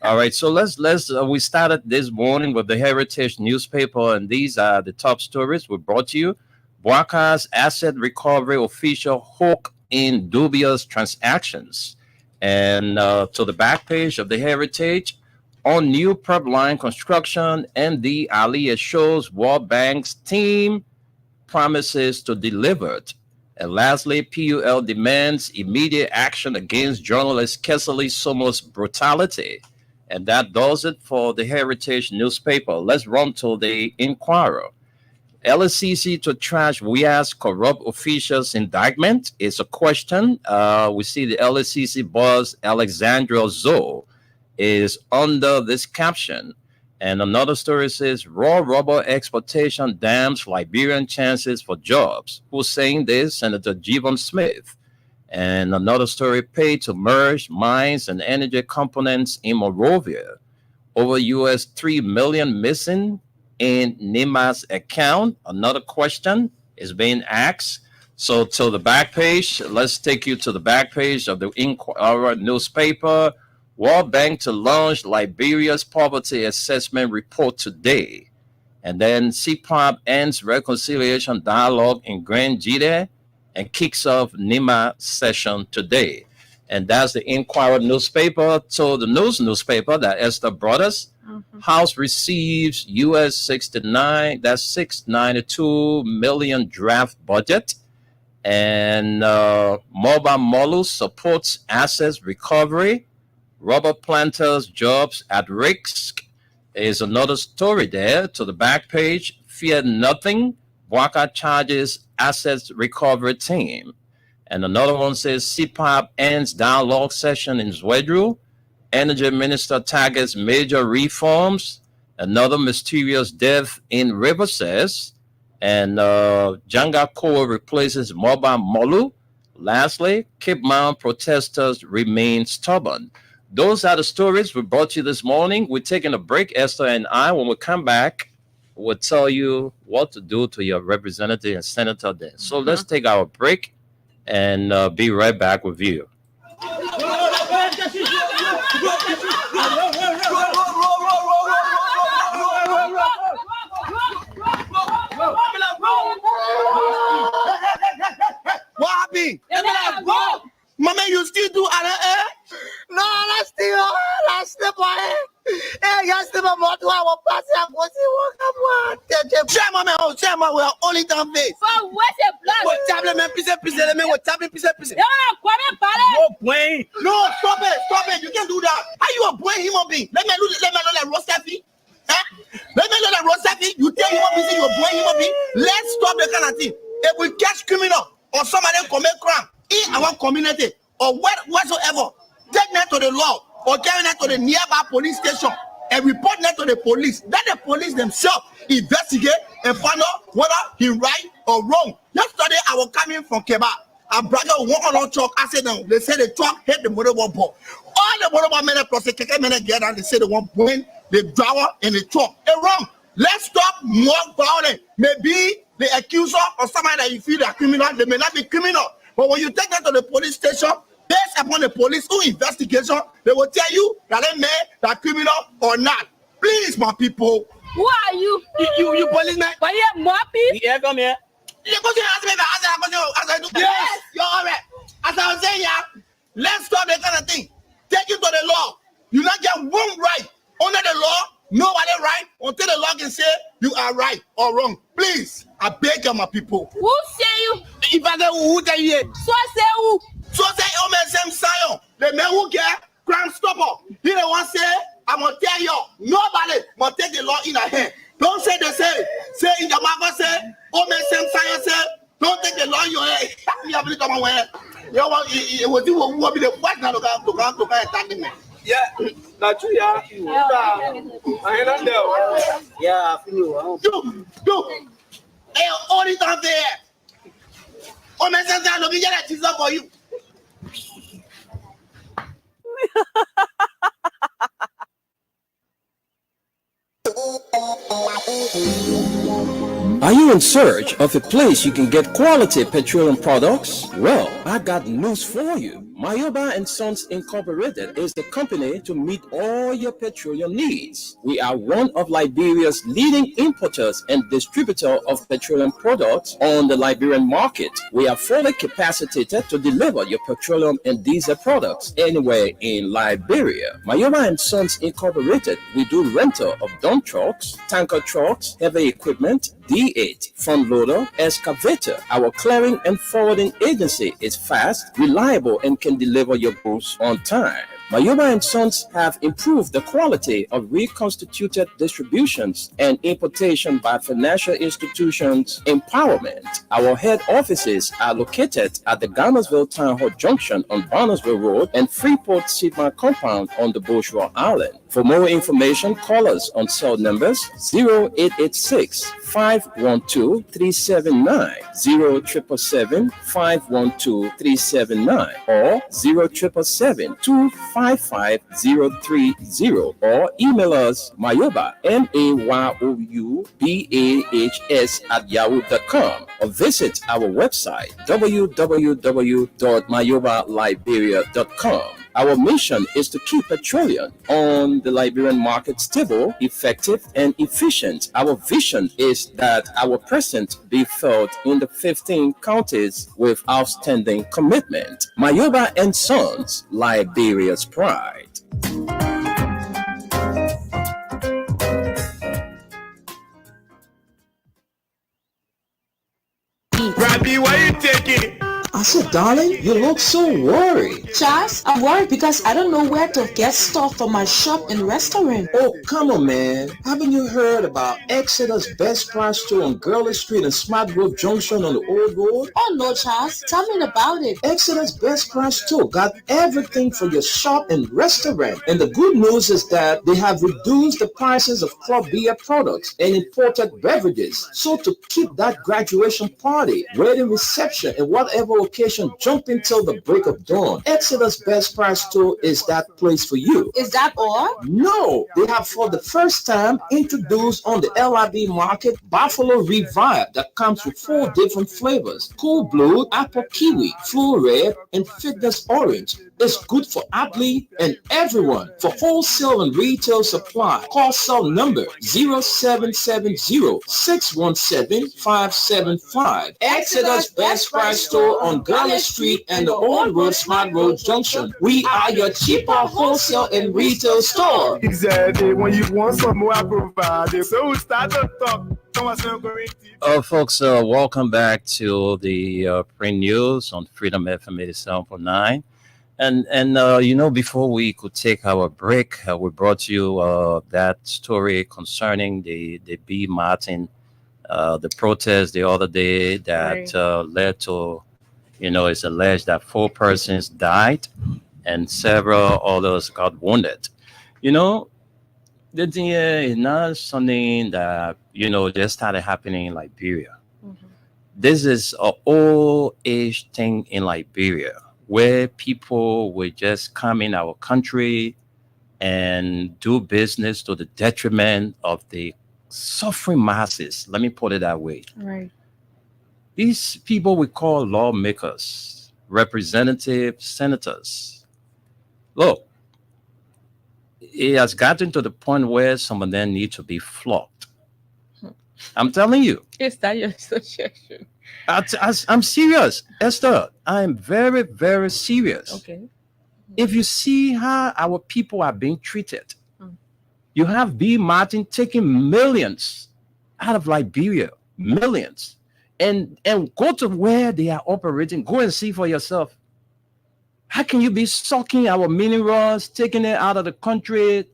All right, so let's we started this morning with the Heritage newspaper, and these are the top stories we brought to you. Bwaka's asset recovery official hook in dubious transactions. And to the back page of the Heritage, on new pipeline construction, ND Aliyah shows World Bank's team promises to deliver it. And lastly, PUL demands immediate action against journalist Kesali Somo's brutality. And that does it for the Heritage newspaper. Let's run to the Inquirer. LSCC to trash WIA's corrupt officials indictment is a question. We see the LSCC boss, Alexandra Zoe, is under this caption. And another story says, raw rubber exportation dams Liberian chances for jobs. Who's saying this? Senator Jevon Smith. And another story, paid to merge mines and energy components in Monrovia. Over US $3 million missing in NIMA's account. Another question is being asked. So to the back page, let's take you to the back page of the Inquirer newspaper. World Bank to launch Liberia's poverty assessment report today. And then CPOP ends reconciliation dialogue in Grand Jide and kicks off NIMA session today. And that's the Inquirer newspaper. So the newspaper that Esther brought us, House receives US 692 million draft budget. And Mobile Molu supports assets recovery. Rubber planters' jobs at risk is another story there. To the back page, fear nothing. Bwaka charges assets recovery team. And another one says CPOP ends dialogue session in Zwedru. Energy Minister targets major reforms. Another mysterious death in River says. And Janga Koa replaces Mobile Molu. Lastly, Cape Mount protesters remain stubborn. Those are the stories we brought you this morning. We're taking a break, Esther and I. When we come back, we'll tell you what to do to your representative and senator then. So let's take our break and be right back with you. What happened? Mama, you still do No, let's still slip on it. Hey, you slip on more to our party. I'm going to walk up one. Share my we are only down face. For what's a blood? What tablet, man, piece, let me what tablet, piece. No, Wayne. No, stop it. You can't do that. How you a boy human being? Let me know that Rosafi. Let me know that Rosafi. You tell human being you're a boy human being. Let's stop the kind of thing. If we catch criminal or some of them commit crime in our community, or whatsoever, take them to the law or carry them to the nearby police station and report them to the police. Let the police themselves investigate and find out whether he right or wrong. Yesterday, I was coming from Quebec. A brother walk on truck. I said, no, they said the truck hit the motorboat ball. All the motorboat men plus the keke men get down. They say they want point the driver and the truck. It's wrong. Let's stop more violence. Maybe the accuser or somebody that you feel are criminal, they may not be criminal. But when you take them to the police station, based upon the police who investigation, they will tell you that they may are criminal or not. Please, my people. Who are you? You policeman. Why you more people? Yeah, come here. You go to ask me as I do. Yes, you're all right. As I was saying, yeah, let's stop that kind of thing. Take it to the law. You not get one right under the law. Nobody right until the law can say you are right or wrong. Please, I beg you, my people. Who say you? If I say who tell you, So say who? so say oh man, same Zion, the man who get crime stopper. He the one say I'm gonna tell you, nobody must take the law in a hand. Don't say they say in the Bible say oh man, same Zion say don't take the law in your hand. You have to come away. You want it will do what will be the first now to come attack me. Yeah, that's true. Yeah, I don't know. Yeah, I feel Do. Hey, all the time there. Oh, man, says that looking at Jesus for you. Are you in search of a place you can get quality petroleum products? Well, I got news for you. Mayoba and Sons Incorporated is the company to meet all your petroleum needs. We are one of Liberia's leading importers and distributor of petroleum products on the Liberian market. We are fully capacitated to deliver your petroleum and diesel products anywhere in Liberia. Mayoba and Sons Incorporated, we do rental of dump trucks, tanker trucks, heavy equipment, D8, front loader, excavator. Our clearing and forwarding agency is fast, reliable, and can deliver your goods on time. Mayoba and Sons have improved the quality of reconstituted distributions and importation by financial institutions empowerment. Our head offices are located at the Garnersville Town Hall Junction on Barnesville Road and Freeport Sidman Compound on the Bourgeois Island. For more information, call us on cell numbers 0886 512 379, 0777 512 379, or 0777 255 or email us mayoba mayoubahs @yahoo.com, or visit our website www.mayobaliberia.com. Our mission is to keep petroleum on the Liberian market stable, effective, and efficient. Our vision is that our presence be felt in the 15 counties with outstanding commitment. Mayoba and Sons, Liberia's pride. Rabbi, why you taking? I said, darling, you look so worried. Charles, I'm worried because I don't know where to get stuff for my shop and restaurant. Oh, come on, man. Haven't you heard about Exeter's Best Price Store on Gurley Street and Smart Grove Junction on the Old Road? Oh no, Charles, tell me about it. Exeter's Best Price Store got everything for your shop and restaurant. And the good news is that they have reduced the prices of club beer products and imported beverages. So to keep that graduation party, wedding reception, and whatever occasion jumping till the break of dawn, Exeter's Best Price Store is that place for you. Is that all? No, they have for the first time introduced on the LIB market Buffalo Revive that comes with 4 different flavors: Cool Blue, Apple Kiwi, Full Red, and Fitness Orange. It's good for athlete and everyone. For wholesale and retail supply, call cell number 0770-617-575. Exeter's Best Price Store on Gurley Street and the Old Road Smart Road Junction. We are your cheaper wholesale and retail store. Exactly. When you want some more, I provide. So we start to talk. Folks, welcome back to the Print News on Freedom FM 87.9. And before we could take our break, we brought you that story concerning the B. Martin, the protest the other day that led to It's alleged that 4 persons died and several others got wounded. You know, the thing is not something that, just started happening in Liberia. This is a old age thing in Liberia where people would just come in our country and do business to the detriment of the suffering masses. Let me put it that way. Right. These people we call lawmakers, representatives, senators. Look, it has gotten to the point where some of them need to be flogged. I'm telling you. Is that your suggestion? I'm serious, Esther. I'm very, very serious. Okay. If you see how our people are being treated, you have B. Martin taking millions out of Liberia, millions, and go to where they are operating. Go and see for yourself. How can you be sucking our minerals, taking it out of the country,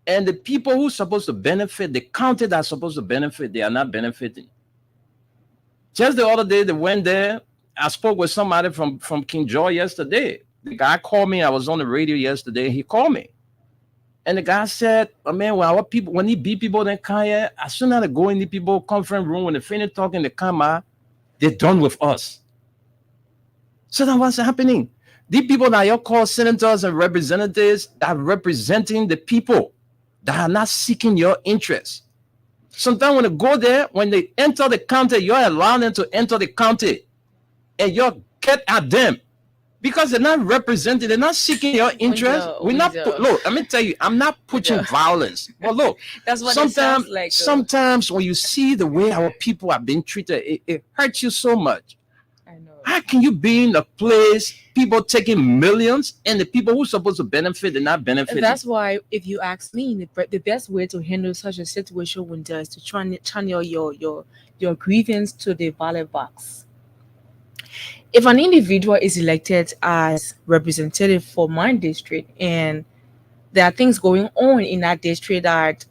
and the people who are supposed to benefit, the county that are supposed to benefit, they are not benefiting? Just the other day, they went there. I spoke with somebody from King Joy yesterday. The guy called me. I was on the radio yesterday. He called me. And the guy said, oh, man, well, our people, when he beat people, then come here, as soon as they go in the people conference room, when they finish talking, they come out, they're done with us. So then what's happening? These people that you call senators and representatives that are representing the people that are not seeking your interests. Sometimes when they go there, when they enter the county, you're allowing them to enter the county and you get at them because they're not representing, they're not seeking your interest. Look, let me tell you, I'm not pushing violence. But look, that's what sometimes, it sounds like. Sometimes when you see the way our people are being treated, it hurts you so much. I know. How can you be in a place, people taking millions, and the people who are supposed to benefit, they're not benefiting? That's why, if you ask me, the best way to handle such a situation when there is to channel your grievance to the ballot box. If an individual is elected as representative for my district and there are things going on in that district that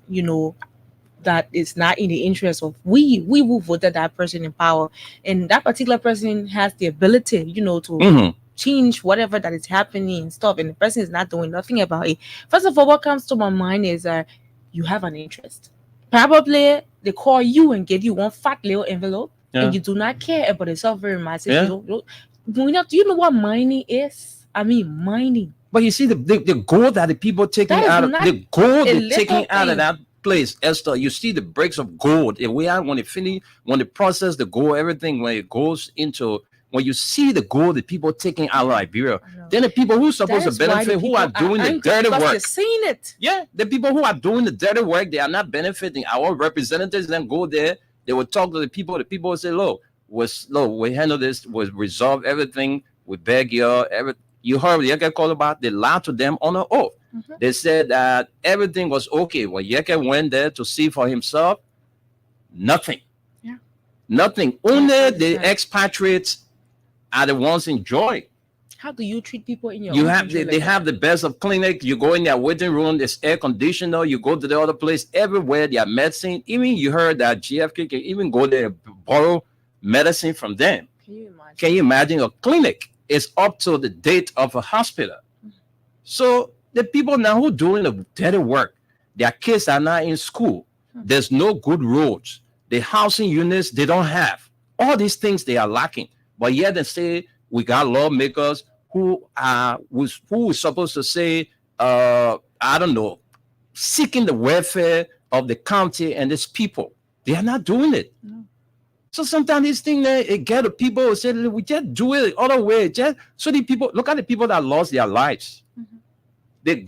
that is not in the interest of we who voted that person in power, and that particular person has the ability to change whatever that is happening and stuff, and the person is not doing nothing about it. First of all, what comes to my mind is that you have an interest. Probably they call you and give you one fat little envelope. And you do not care about the suffering masses. Yeah. Do you know what mining is? I mean, mining. But you see the gold that the people taking out of the gold they're taking out of that place, Esther. You see the breaks of gold. And when they process the gold, everything when it goes into, when you see the gold, the people taking out of Liberia, then the people who are supposed to benefit, who are doing the dirty work, they're seeing it. Yeah, the people who are doing the dirty work, they are not benefiting. Our representatives then go there. They will talk to the people. The people will say, look, we handle this, we resolve everything. We beg you. You heard Yeke call about, they lied to them on an oath. They said that everything was okay. When Yeke went there to see for himself, nothing. Yeah. Nothing. Only the expatriates are the ones enjoying. How do you treat people in your country? They have the best of clinic. You go in their waiting room, there's air conditioner. You go to the other place, everywhere they have medicine. Even you heard that GFK can even go there and borrow medicine from them. Can you imagine a clinic is up to the date of a hospital? So the people now who doing the dirty work, their kids are not in school. There's no good roads. The housing units they don't have. All these things they are lacking. But yet they say we got lawmakers who is supposed to say, I don't know, seeking the welfare of the county and its people. They are not doing it. No. So sometimes these things they get the people who say we just do it the other way. Just so the people look at the people that lost their lives. They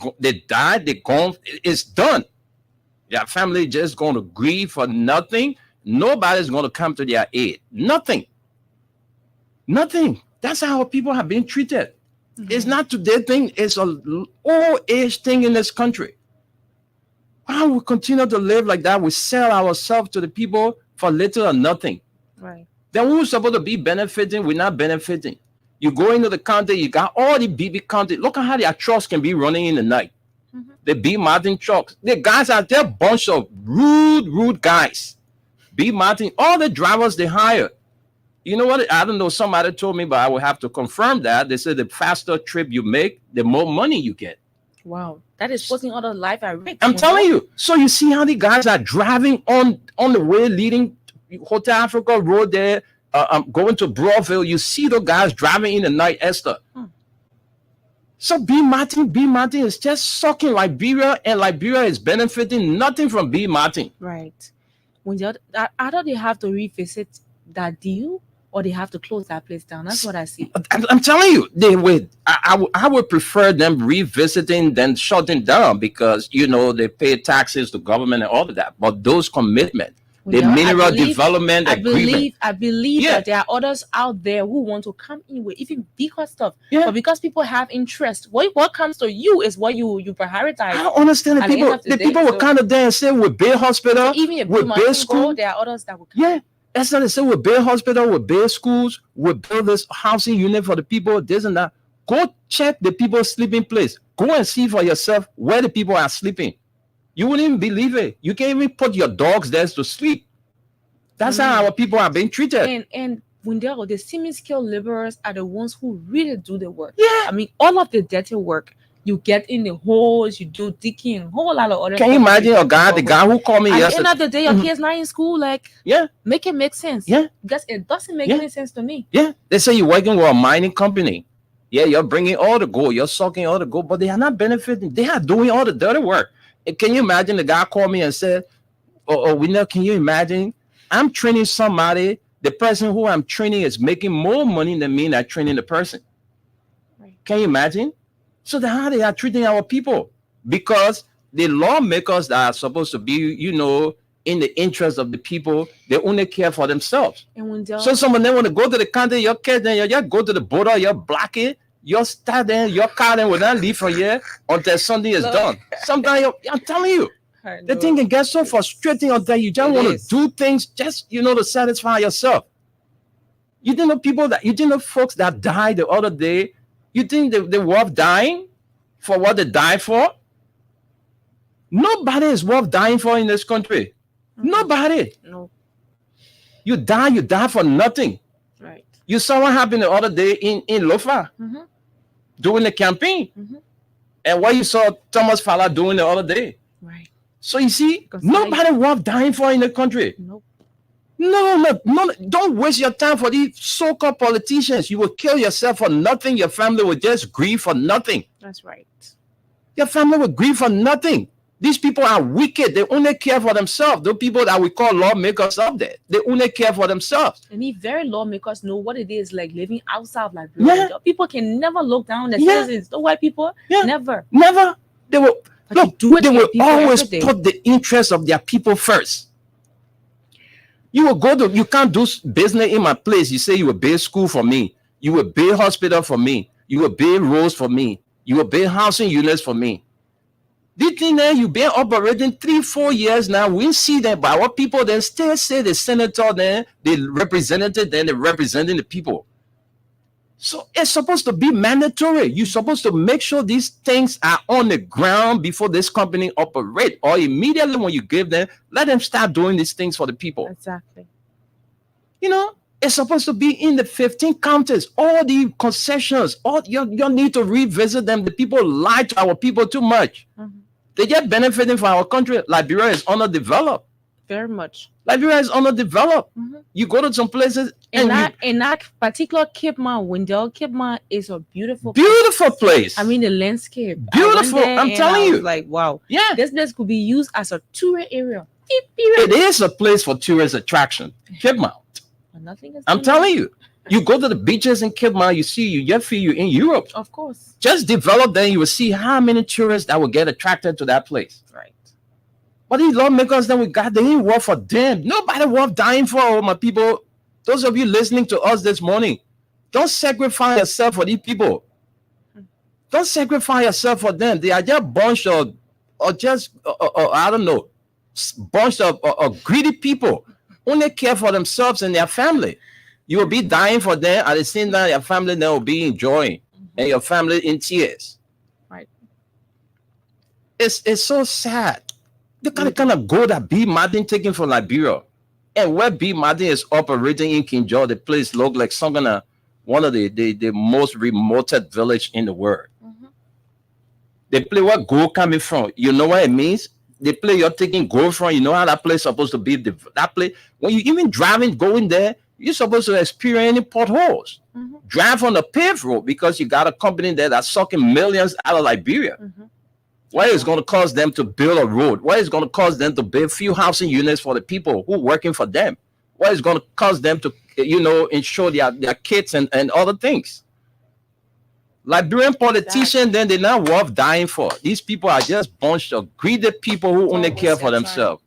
died. They gone. It's done. Their family just going to grieve for nothing. Nobody's going to come to their aid. Nothing. That's how people have been treated. It's not today thing. It's an old age thing in this country. Why we continue to live like that? We sell ourselves to the people for little or nothing. Right. Then we're supposed to be benefiting. We're not benefiting. You go into the county, you got all the BB county. Look at how their trucks can be running in the night. The B Martin trucks. The guys out there, bunch of rude guys. B Martin, all the drivers they hire. You know what? I don't know. Somebody told me, but I will have to confirm that. They said the faster trip you make, the more money you get. Wow, that is putting other life at risk. I'm telling you. So you see how the guys are driving on the way leading Hotel Africa Road there, going to Broadville. You see the guys driving in the night, Esther. So B. Martin is just sucking Liberia, and Liberia is benefiting nothing from B. Martin. Right. When either they have to revisit that deal or they have to close that place down. That's what I see. I'm telling you, they would. I would prefer them revisiting than shutting down, because they pay taxes to government and all of that. But those commitments, the mineral development agreement. I believe that there are others out there who want to come in with even bigger stuff. Yeah. But because people have interest, what comes to you is what you prioritize. I don't understand the people will kind of there and say with Bay Hospital, so even if with Bay School, there are others that will come. Yeah. That's what they say with Bay Hospital, with Bay Schools, we build this housing unit for the people, this and that. Go check the people's sleeping place. Go and see for yourself where the people are sleeping. You wouldn't even believe it. You can't even put your dogs there to sleep. That's how our people are being treated. And when they're the semi-skilled laborers are the ones who really do the work. Yeah. I mean, all of the dirty work. You get in the holes, you do digging, a whole lot of other. Can you imagine the guy who called me yesterday? At the end of the day, your kid's not in school. Like, make it make sense. Yeah, because it doesn't make any sense to me. Yeah, they say you're working with a mining company. Yeah, you're bringing all the gold, you're sucking all the gold, but they are not benefiting. They are doing all the dirty work. And can you imagine the guy called me and said, Winner, can you imagine? I'm training somebody. The person who I'm training is making more money than me, not training the person. Right. Can you imagine? So that's how they are treating our people, because the lawmakers that are supposed to be, in the interest of the people, they only care for themselves. And so some of them want to go to the country, your kid, then you go to the border, you block it, you start there, your car then will not leave from here until something is done. Sometimes I'm telling you, the thing can get so frustrating until you just want to do things just, to satisfy yourself. You didn't know folks that died the other day. You think they're worth dying for what they died for? Nobody is worth dying for in this country. Nobody. No. You die for nothing. Right. You saw what happened the other day in Lofa doing the campaign. And what you saw Thomas Fala doing the other day. Right. So you see, nobody worth dying for in the country. Nope. No, don't waste your time for these so-called politicians. You will kill yourself for nothing. Your family will just grieve for nothing. That's right. Your family will grieve for nothing. These people are wicked. They only care for themselves. The people that we call lawmakers up there, they only care for themselves. And if very lawmakers know what it is like living outside Liberia. Yeah. People can never look down the citizens. The white people, never. They will always put the interests of their people first. You can't do business in my place. You say you will build school for me. You will build hospital for me. You will build roads for me. You will build housing units for me. This thing there, you've been operating 3-4 years now. We see that, but our people then still say the senator then, the representative then, they're representing the people. So it's supposed to be mandatory. You're supposed to make sure these things are on the ground before this company operate, or immediately when you give them, let them start doing these things for the people. Exactly. It's supposed to be in the 15 counties, all the concessions, you need to revisit them. The people lie to our people too much. They get benefiting from our country. Liberia is underdeveloped. Very much. Liberia is underdeveloped. You go to some places and that particular Cape Mount is a beautiful place. I mean, the landscape. Beautiful. I'm telling you. Like, wow. Yeah. This place could be used as a tourist area. It is a place for tourist attraction. Cape Mount. I'm telling you. You go to the beaches in Cape Mount, you feel you're in Europe. Of course. Just develop there, you will see how many tourists that will get attracted to that place. Right. But these lawmakers that we got, they ain't worth for them. Nobody worth dying for, my people. Those of you listening to us this morning, don't sacrifice yourself for these people. Don't sacrifice yourself for them. They are just a bunch of, I don't know, bunch of greedy people. Only care for themselves and their family. You will be dying for them. At the same time, your family then will be enjoying, and your family in tears. Right. It's so sad. The kind of gold that B. Martin taking from Liberia, And where B Martin is operating in King George, the place look like some kind of one of the most remote village in the world. They play where gold coming from. You know what it means? The place you're taking gold from, you know how that place supposed to be. That place, when you even driving, going there, you're supposed to experience any potholes. Drive on the paved road because you got a company there that's sucking millions out of Liberia. What is going to cause them to build a road? What is going to cause them to build few housing units for the people who working for them? What is going to cause them to, ensure their kids and other things? Liberian politicians, then they're not worth dying for. These people are just bunch of greedy people who only care for themselves.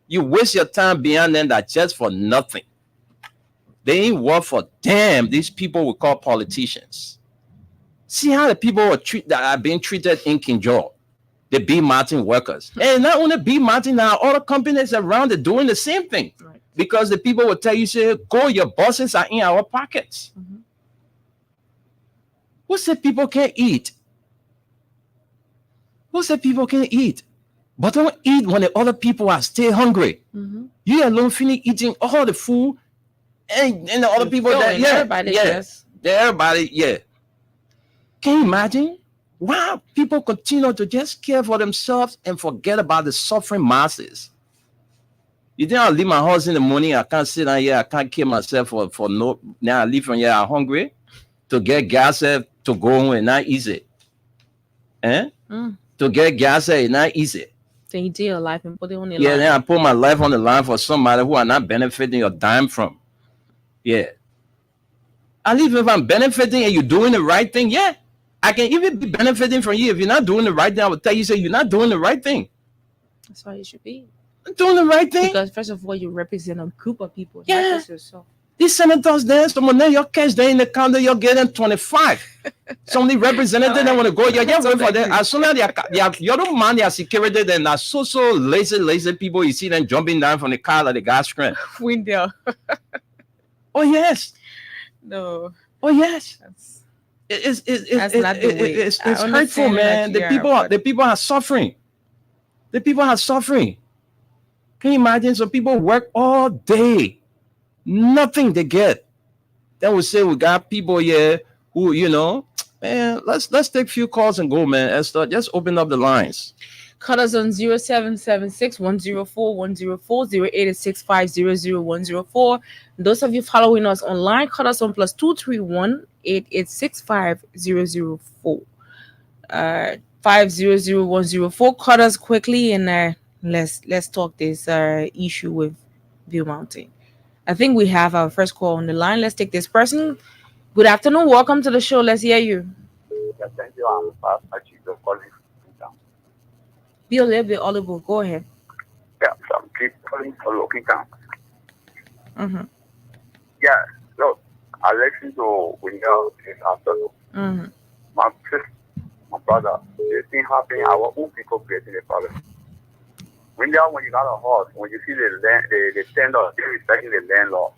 You waste your time beyond them that just for nothing. They ain't worth for damn. These people we call politicians. See how the people that are being treated in King George. The B Martin workers. And not only B Martin, now other companies around are doing the same thing. Right. Because the people will tell you, say, go, your bosses are in our pockets. Who said people can't eat? Who said people can't eat? But don't eat when the other people are still hungry. You alone finish eating all the food and the other people that, everybody. Can you imagine? Wow, people continue to just care for themselves and forget about the suffering masses. You think I'll leave my house in the morning? I can't sit down here. I can't kill myself for no. Now I leave from here. I'm hungry to get gas to go home. It's not easy. To get gas is not easy. So you do your life and put it on your life. Yeah, then I put my life on the line for somebody who are not benefiting a dime from. Yeah. At least if I'm benefiting and you're doing the right thing, yeah. I can even be benefiting from you. If you're not doing the right thing, I will tell you, say, you're not doing the right thing. That's why you should be. Doing the right thing. Because first of all, you represent a group of people. Yeah. Not just yourself. These senators there, some of them, your cash there in the counter, you're getting 25. Some of the representatives that want to go, you're wait for them. As soon as you don't mind their security, then are so lazy people, you see them jumping down from the car like the gas screen. Window. Oh, yes. No. Oh, yes. It's hurtful, man. The people are suffering. The people are suffering. Can you imagine? Some people work all day, nothing they get. Then we say we got people here who, man. Let's take a few calls and go, man. Esther, just open up the lines. Call us on 0776-104-104, 0886500104. Those of you following us online, call us on +231 8865004. 500104. Call us quickly and let's talk this issue with View Mountain. I think we have our first call on the line. Let's take this person. Good afternoon. Welcome to the show. Let's hear you. Yeah, thank you. I'm actually calling. Be a little bit audible. Go ahead. Yeah, so I'm keep calling for looking down. Yeah, look, I listen to Window this afternoon. My sister, my brother, this thing happening, our own people creating a problem. Window, when you got a house, when you see the tender, they respecting the landlord,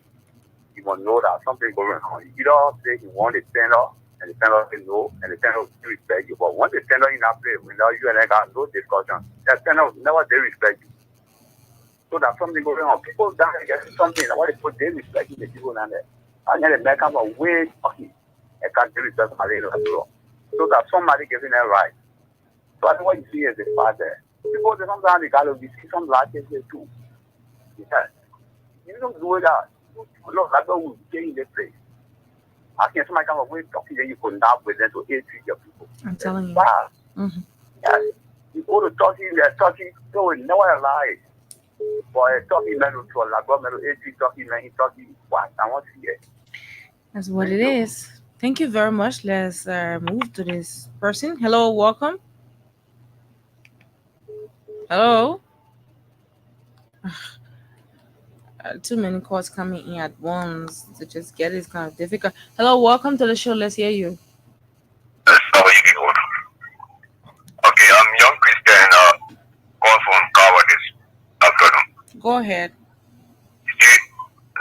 you must know that something going on. You don't say you want the tender, and the tender say no, and the tender will respect you. But once the tender in that place, without you and I got no discussion, that tender will never they respect you. So there's something going on. People down there get something, what they put, they respect the people down there. And then they make up a way, okay, I can't do it just so that somebody giving them right. So I think what you see is the part there. People, sometimes they got to be see some large things too. Yeah. You don't do that. Look, that's what we stay in the place. I can't somebody come away talking that you could not with them to aid your people. I'm telling you. Yeah. You go to Turkey, they will never lie. But Turkey man will tell like government will aid Turkey man in Turkey. What? I want to see it. That's what it is. Thank you very much. Let's move to this person. Hello, welcome. Hello. Too many calls coming in at once to just get it is kind of difficult. Hello, welcome to the show. Let's hear you. How are you doing? Okay, I'm young Christian. Call from Cowardice. Afternoon. Go ahead. See,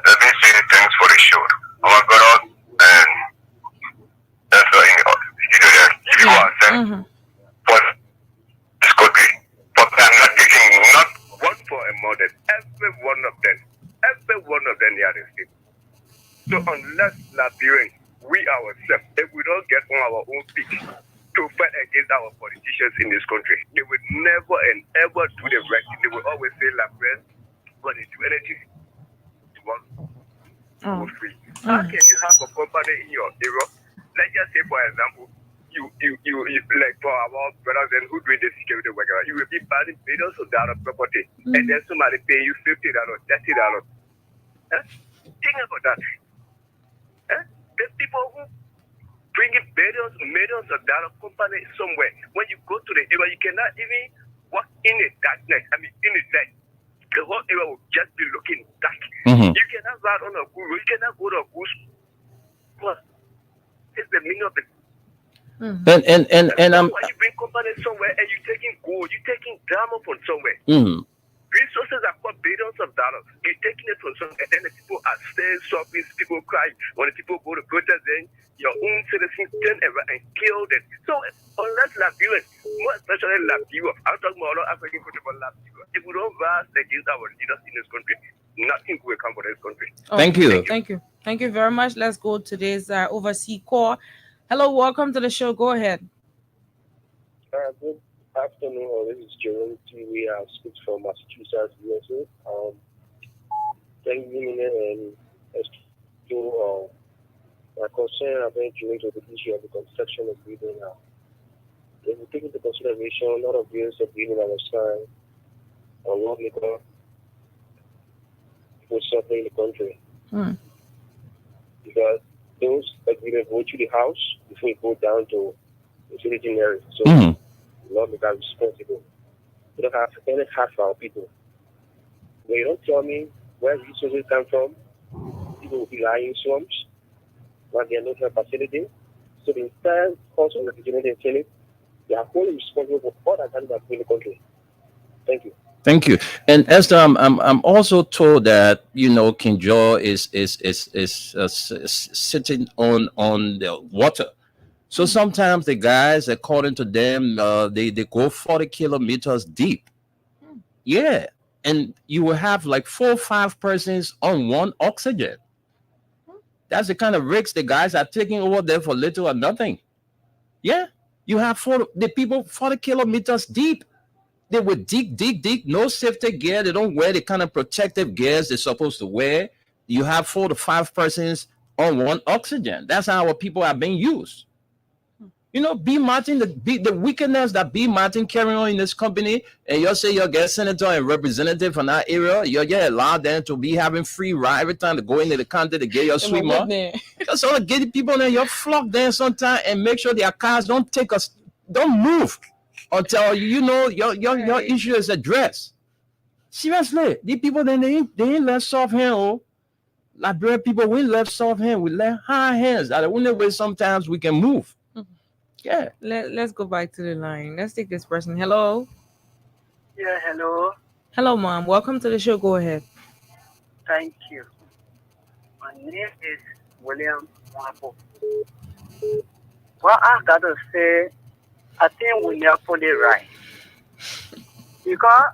let me say thanks for the show. Oh my God, and that's why you know that you are saying. But it's good. But I'm not taking not one for a model. Every one of them Every one of them are the same. So unless Liberians, we ourselves, if we don't get on our own feet to fight against our politicians in this country, they will never and ever do the right thing. They will always say Liberians, but they do anything to want to go free. How can you have a company in your area? Let's just say, for example, you like for our brothers and who do the security work, you will be buying millions of dollars property, and then somebody pay you $50, $30. Think about that. The people who bring in millions of dollars company somewhere. When you go to the area, you cannot even walk in the darkness. I mean, in the night, the whole area will just be looking dark. You cannot ride on a good road. You cannot go to a good school. What? It's the meaning of it. And why you bring companies somewhere and you're taking gold, you're taking diamond from somewhere. Resources are for billions of dollars. You're taking it from somewhere, and then the people are staying softly, people cry. When the people go to protest, then your own citizens turn around and kill them. So unless Liberians, more especially Liberia, I'm talking about all African countries, but Liberia, if we don't rise against our leaders in this country, nothing will come for this country. Thank you very much. Let's go to today's overseas call. Hello, welcome to the show. Go ahead. Good afternoon. This is Jerome T. We are speaks from Massachusetts, USA. Thank you, and to my concern about during the issue of the construction of building. If we take into consideration, a lot of bills are building on the side on lawmaker for something in the country. Because those agreements go to the House before it go down to the citizen area. So lawmakers are responsible. We don't have any half our people. When you don't tell me where resources come from, people will be lying in swamps, but they are not have facility. So the entire cost of the generating clinic, they are wholly responsible for all that happens in the country. Thank you. Thank you. And Esther, I'm also told that King Joe is sitting on the water. So sometimes the guys, according to them, they go 40 kilometers deep. Yeah, and you will have like 4 or 5 persons on one oxygen. That's the kind of risks the guys are taking over there for little or nothing. Yeah, you have the people 40 kilometers deep. They would dig, no safety gear. They don't wear the kind of protective gears they're supposed to wear. You have 4 to 5 persons on one oxygen. That's how our people are being used. B. Martin, the wickedness that B. Martin carrying on in this company, and you say you get senator and representative from that area, you allowed them to be having free ride every time to go into the country to get your swimmer. Just all get the people there, you flock there sometime and make sure their cars don't move until your issue is addressed. Seriously, these people then they ain't left soft hand. Liberian people, we left soft hand, we left hard hands. That's the only way sometimes we can move. Yeah. Let's go back to the line. Let's take this person. Hello. Yeah, hello. Hello, Mom. Welcome to the show. Go ahead. Thank you. My name is William Wampo. Well, I got to say, I think we never put it right. Because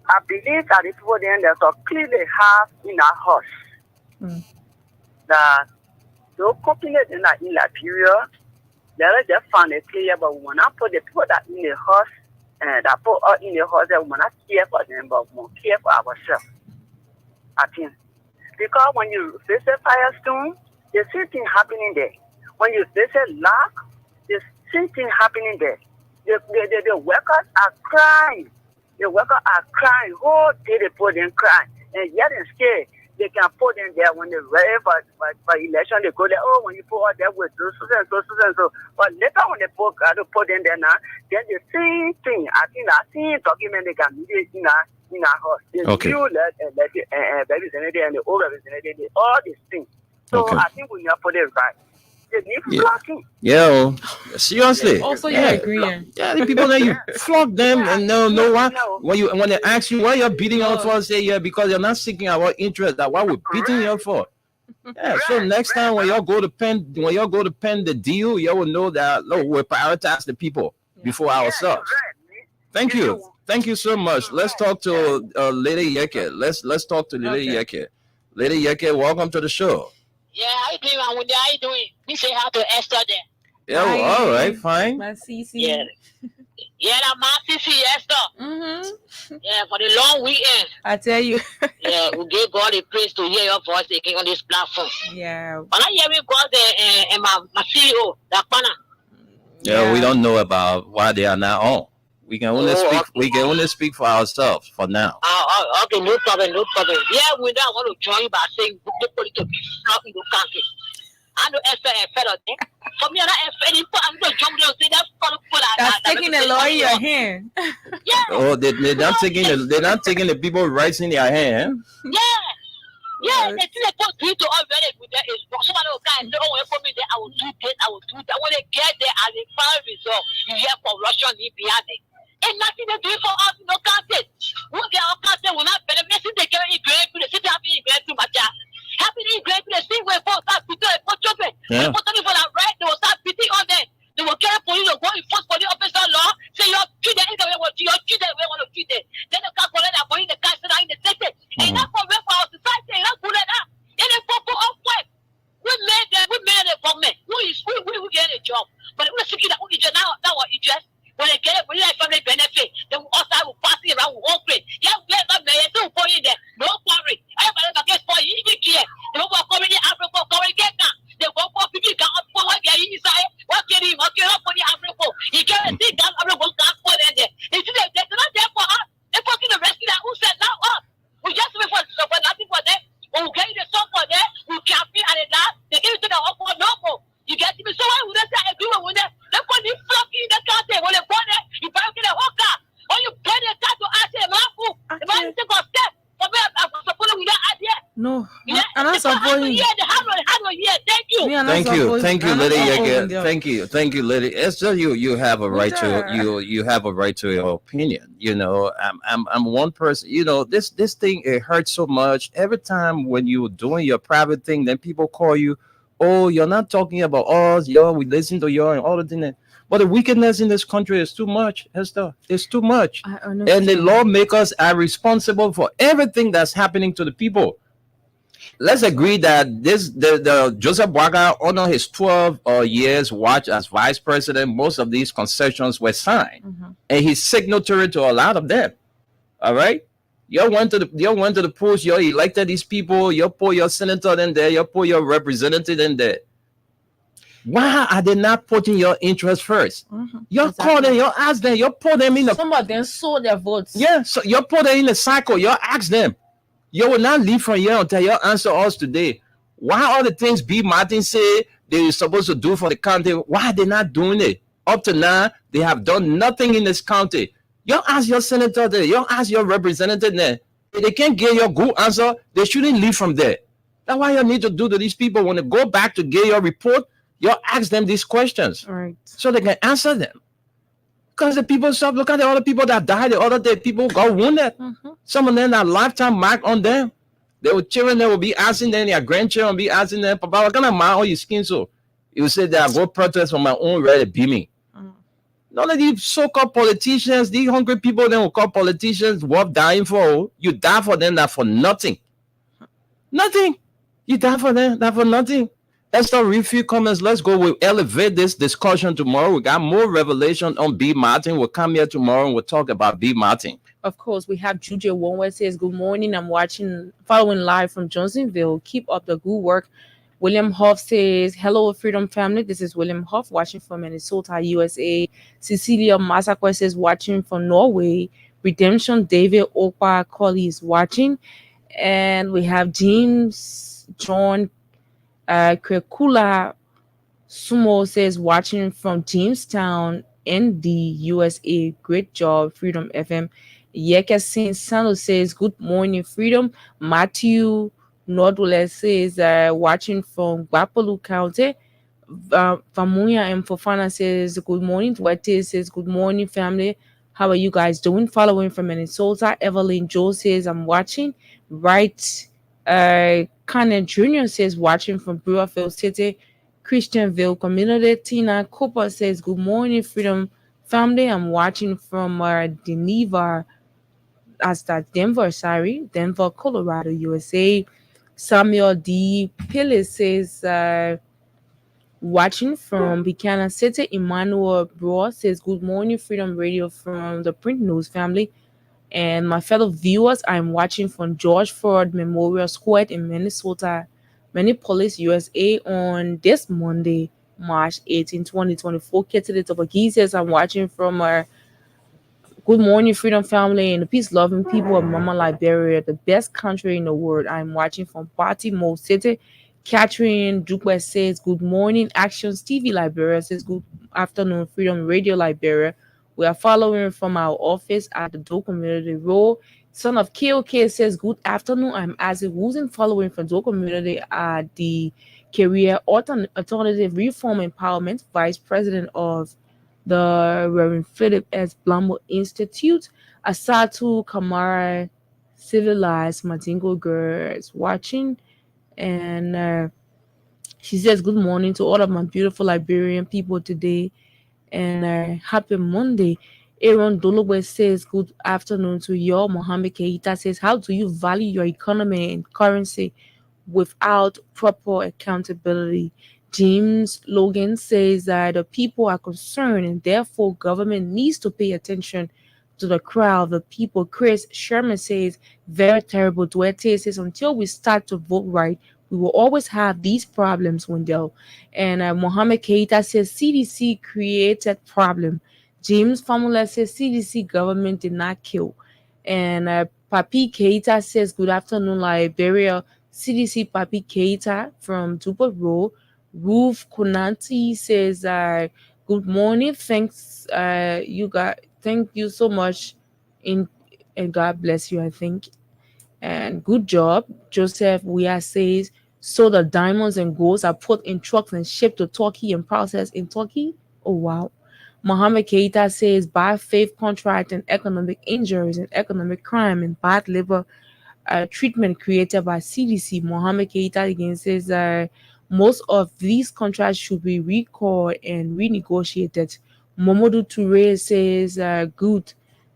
I believe that the people then that so clearly have in our house that the company in Liberia, they just found it clear, but we want to put the people that in the house and that put us in the house, we want to care for them, but we want to care for ourselves. I think. Because when you face a Firestone, the same thing happening there. When you face a Lock, the same thing happening there. The workers are crying. The workers are crying. Whole day they put them crying. And yet they're scared. They can put them there when they're ready for election. They go there, when you put all that with so. But later when they put them there now, then the same thing. I think that same document they can meet in our house. The new representative and the old representative, all these things. So I think we need to put it right. Yeah, seriously. Also, you agreeing? Yeah, the people that you flog them and no why when they ask you why you're beating up for, say because you're not seeking our interest. That what we're beating you up for. Yeah. So next time when y'all go to pen the deal, you will know that we prioritize the people before ourselves. Thank you so much. Let's talk to Lady Yeke. Let's talk to Lady Yeke. Lady Yeke, welcome to the show. Yeah, how you doing, man? How you doing? Me say how to Esther there. Yeah, all right, fine. Yeah. Yeah, that man Sisi Esther. Yeah, for the long weekend. I tell you. Yeah, we give God the praise to hear your voice again on this platform. Yeah. But I hear we got and my CEO, that partner. Yeah, we don't know about why they are not on. We can only speak. Okay. We can only speak for ourselves for now. Okay, no problem, no problem. Yeah, we don't want to join you by saying the political be flop in the country. I know Esther and fellow thing. For me, I'm going to jump there and say that's taking the law in your hand. Yeah. Oh, they're not taking the people rights in their hand. Yeah, they still put people already with that is somebody will come and say, oh, for me there, I will do this, I will do that. When they get there as a final result, you hear corruption behind it. And nothing they do for us, no country. When they are country, will not benefit. They get great to the city, happy great to my job. Happy great to the city where folks start beating for children. They put on for that right, they will start beating on them. They will carry police or go enforce police officer law, say you're treated in the way you're treated the way you want to treat it. Then they can't collect that money, they can't sit down in the city. And that's for our society, that's good at that. And they put up work. We made the government. We get a job. But we're seeking that we just now what you just when they get it, when they have family benefit, then we also will pass it around with one plate. Yeah, we have that man, don't put in there. No worry. Everybody that gets for you, even here. They will come in the Africa, come in get now. They will go people can up for what they're inside. What can him, what can up for the Africa? He can't see that Africa can't put in there. It's not there for us. They're fucking the rest of that who said now up. We just wait for nothing for them. When we get the song for them, we can't feel at it now. They give it to the up for no more. You get me? So why would they say agreement with them? They put the floppy in the country. When they put it, you better get a hooker. Or you pay the car to ask them, the man take a step. For me, I'm supporting with that idea. No, yeah, I'm not supporting. Thank you. Thank you, Lady Yeke. Thank you, Lady. Esther, you have a right to you have a right to your opinion. You know, I'm one person. You know, this thing, it hurts so much every time when you're doing your private thing. Then people call you, oh, you're not talking about us. We listen to you and all the things. But the wickedness in this country is too much, Esther. It's too much. And the lawmakers are responsible for everything that's happening to the people. Let's agree that the Joseph Boaga, under his 12 years watch as vice president, most of these concessions were signed, and he's signatory to a lot of them. All right, you went to the polls, you elected these people, you put your senator in there, you put your representative in there. Why are they not putting your interest first? You call them, you ask them, you put them in the. Some of them sold their votes. Yeah, so you put them in the cycle. You ask them. You will not leave from here until you answer us today. Why all the things B. Martin say they're supposed to do for the county, why are they not doing it? Up to now, they have done nothing in this county. You ask your senator there, you ask your representative there. If they can't get your good answer, they shouldn't leave from there. That's why you need to do to these people. When they go back to get your report, you ask them these questions, right, so they can answer them. Because the people stop. Look at the other people that died the other day. People got wounded. Some of them have lifetime mark on them. Their children, they will be asking them, their grandchildren will be asking them, Papa, what kind of mark on your skin? So you say that I go protest for my own right to be me. None of these so-called politicians, these hungry people, they will call politicians worth dying for. You die for them, that for nothing. Nothing. You die for them, that for nothing. Let's not read few comments. Let's go. We'll elevate this discussion tomorrow. We got more revelation on B. Martin. We'll come here tomorrow and we'll talk about B. Martin. Of course, we have Juju Wonwe says, good morning. I'm following live from Johnsonville. Keep up the good work. William Huff says, hello, Freedom family. This is William Huff watching from Minnesota, USA. Cecilia Masakwe says, watching from Norway. Redemption David Okpa Colley is watching. And we have James John Krekula Sumo says, watching from Jamestown in the USA. Great job, Freedom FM. Yeka Saint Sando says, good morning, Freedom. Matthew Nordwell says, watching from Guapalu County. Famuya and Fofana says, good morning. Duarte says, good morning, family. How are you guys doing? Following from Minnesota. Evelyn Joe says, I'm watching. Right. Conner Jr. says, watching from Brewerfield City, Christianville community. Tina Cooper says, good morning, Freedom family. I'm watching from Denver, Denver, Colorado, USA. Samuel D. Pillis says, watching from Buchanan City. Emmanuel Bro says, good morning, Freedom Radio from the Print News family. And my fellow viewers, I'm watching from George Ford Memorial Square in Minnesota, Minneapolis, USA on this Monday, March 18, 2024. Kettle Tobagi says, I'm watching from good morning, Freedom Family, and the peace-loving people of Mama Liberia, the best country in the world. I'm watching from Baltimore City. Catherine Dukwe says, good morning, Actions TV Liberia says, good afternoon, Freedom Radio Liberia. We are following from our office at the Doe Community Road. Son of KOK says, good afternoon, I'm Isaac Woosen, following from Doe Community at the Career Alternative Reform Empowerment, Vice President of the Reverend Philip S. Blambo Institute. Asatu Kamara, civilized Matingo girls watching, and she says, good morning to all of my beautiful Liberian people today, and happy Monday. Aaron Dolobwe says, good afternoon to you. Mohammed Keita says, how do you value your economy and currency without proper accountability? James Logan says that the people are concerned and therefore government needs to pay attention to the cry of the people. Chris Sherman says, very terrible. Duarte says, until we start to vote right, we will always have these problems, Wendell. And Mohammed Keita says, CDC created problem. James Famula says, CDC government did not kill. And Papi Keita says, good afternoon, Liberia. CDC Papi Keita from Dupa Road. Ruth Konanti says, good morning. Thanks, thank you so much. And God bless you, I think. And good job. Joseph Weah says, so the diamonds and golds are put in trucks and shipped to Turkey and processed in Turkey? Oh, wow. Mohammed Keita says, bad faith contract and economic injuries and economic crime and bad labor treatment created by CDC. Mohammed Keita again says, most of these contracts should be recalled and renegotiated. Momodu Toure says, good.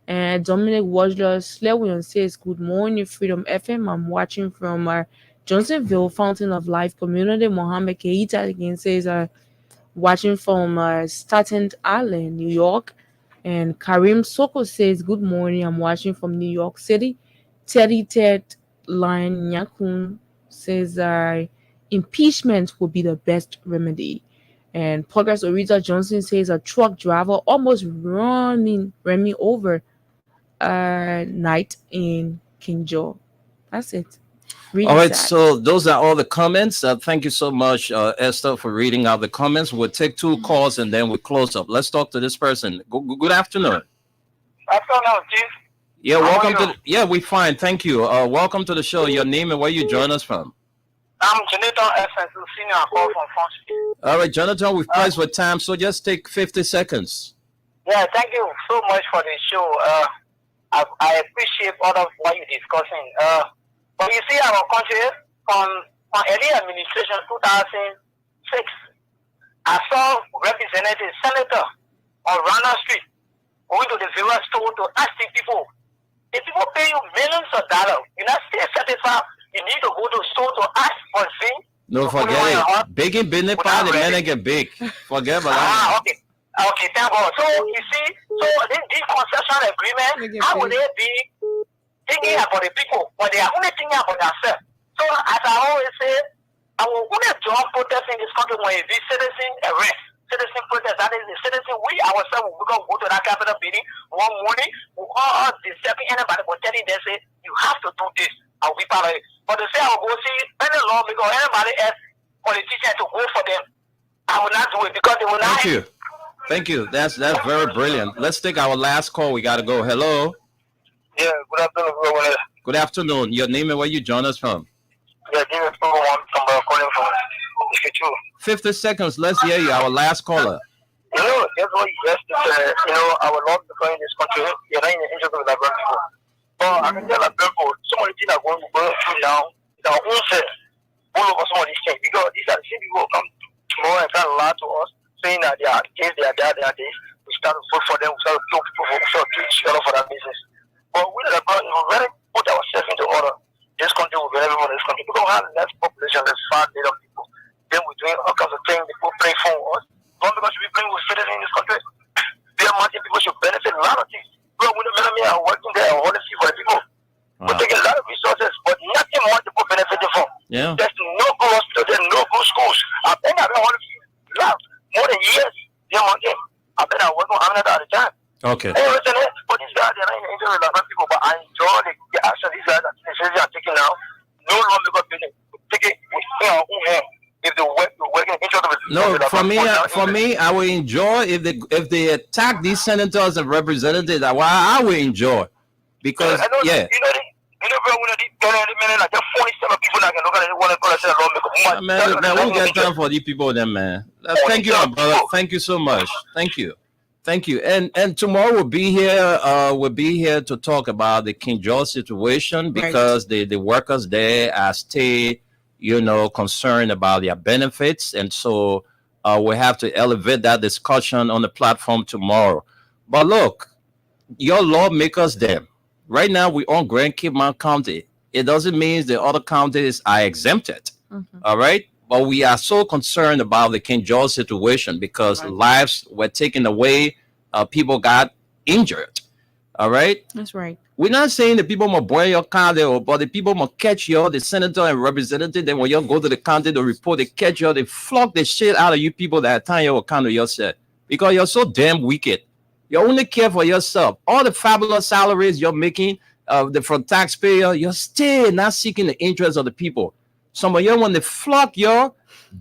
And Dominic Wajler Slewion says, good morning, Freedom FM. I'm watching from Johnsonville, Fountain of Life Community. Mohammed Keita again says, watching from Staten Island, New York. And Karim Soko says, good morning. I'm watching from New York City. Teddy Ted Line Nyakun says, impeachment will be the best remedy. And Progress Orita Johnson says, a truck driver almost ran me over night in King Joe. That's it. Really all right, sad. so those are all the comments. Thank you so much, Esther, for reading out the comments. We'll take 2 calls and then we'll close up. Let's talk to this person. Good afternoon. Afternoon, Chief. Yeah, welcome to. Yeah, we fine. Thank you. Welcome to the show. Your name and where you join us from? I'm Jonathan Essence, senior call from Fonzie. All right, Jonathan, we've priced for time, so just take 50 seconds. Yeah, thank you so much for the show. I appreciate all of what you're discussing. But you see, our country, from early administration 2006, I saw representative senator on Rana Street going to the various store to ask the people pay you millions of dollars. You're not still satisfied. You need to go to the store to ask for zinc. No, forget it. Big in business part, the men get big. Forget about that. Okay. Okay, thank God. So, you see, this concession agreement, how would they be thinking about the people when they are only thinking about themselves? So, as I always say, our only job protest in this country when it be citizen arrest. Citizen protest, that is the citizen, we ourselves, we going to go to that Capitol building one morning, we all disturbing anybody, but telling them, say, you have to do this, I'll be part of it. But to say I will go see any lawmaker or anybody else, politician to go for them, I will not do it because they will not. Thank you. That's very brilliant. Let's take our last call. We got to go. Hello. Yeah, good afternoon, everyone. Good afternoon. Your name and where you join us from? Yeah, this is someone calling from 50 seconds. Let's hear you. Our last caller. You know, that's what you just said. You know, our love in this country, you're not in the interest of the Liberian people. But I can tell the people, some of the things are going through now, it's our own set, all over some of these things. Because these are the same people who come tomorrow and try to lie to us, saying that they are this, they are that, they are this. We start to vote for them, we start to kill people, we start to kill each other for that business. But we really put ourselves into order. this country will be everyone in this country. We don't have less population, less 5 million people. Then we're doing all kinds of things. People pray for us. Not because we bring with citizens in this country. There are people should benefit a lot of things. Bro, when the men are working there, I want to see for the people. We're taking a lot of resources, but nothing more people benefiting from. Yeah. There's no good hospital, there's no good schools. I've been at more than years. I've been working on at a time. Okay. Hey, listen, but these guys, they're not enjoying a lot of people, but I enjoy the action these guys are taking now. No longer got business. Take it in our own hand. If they work in interest of No, for me, I will enjoy if they attack these senators and representatives. I will enjoy because yeah. Man, we get time for these people, then, man. Thank you, my brother. Thank you so much. Thank you. And tomorrow we'll be here. We'll be here to talk about the King George situation because the workers there are still, concerned about their benefits, and so we have to elevate that discussion on the platform tomorrow. But look, your lawmakers there. Right now, we own Grand Cape Mount County. It doesn't mean the other counties are exempted. All right. But we are so concerned about the King George situation because lives were taken away. People got injured. All right. That's right. We're not saying the people must burn your county, but the people must catch you, the senator and representative. Then when you go to the county to report, they catch you, they flog the shit out of you people that time your county yourself because you're so damn wicked. You only care for yourself. All the fabulous salaries you're making from taxpayer, you're still not seeking the interests of the people. Some of you, when they flock you,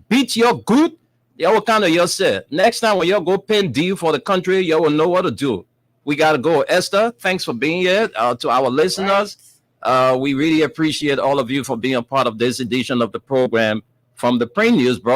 beat you good, you will kind of yourself. Next time when you go pen deal for the country, you will know what to do. We got to go. Esther, thanks for being here. To our listeners, we really appreciate all of you for being a part of this edition of the program from the Print News, bro.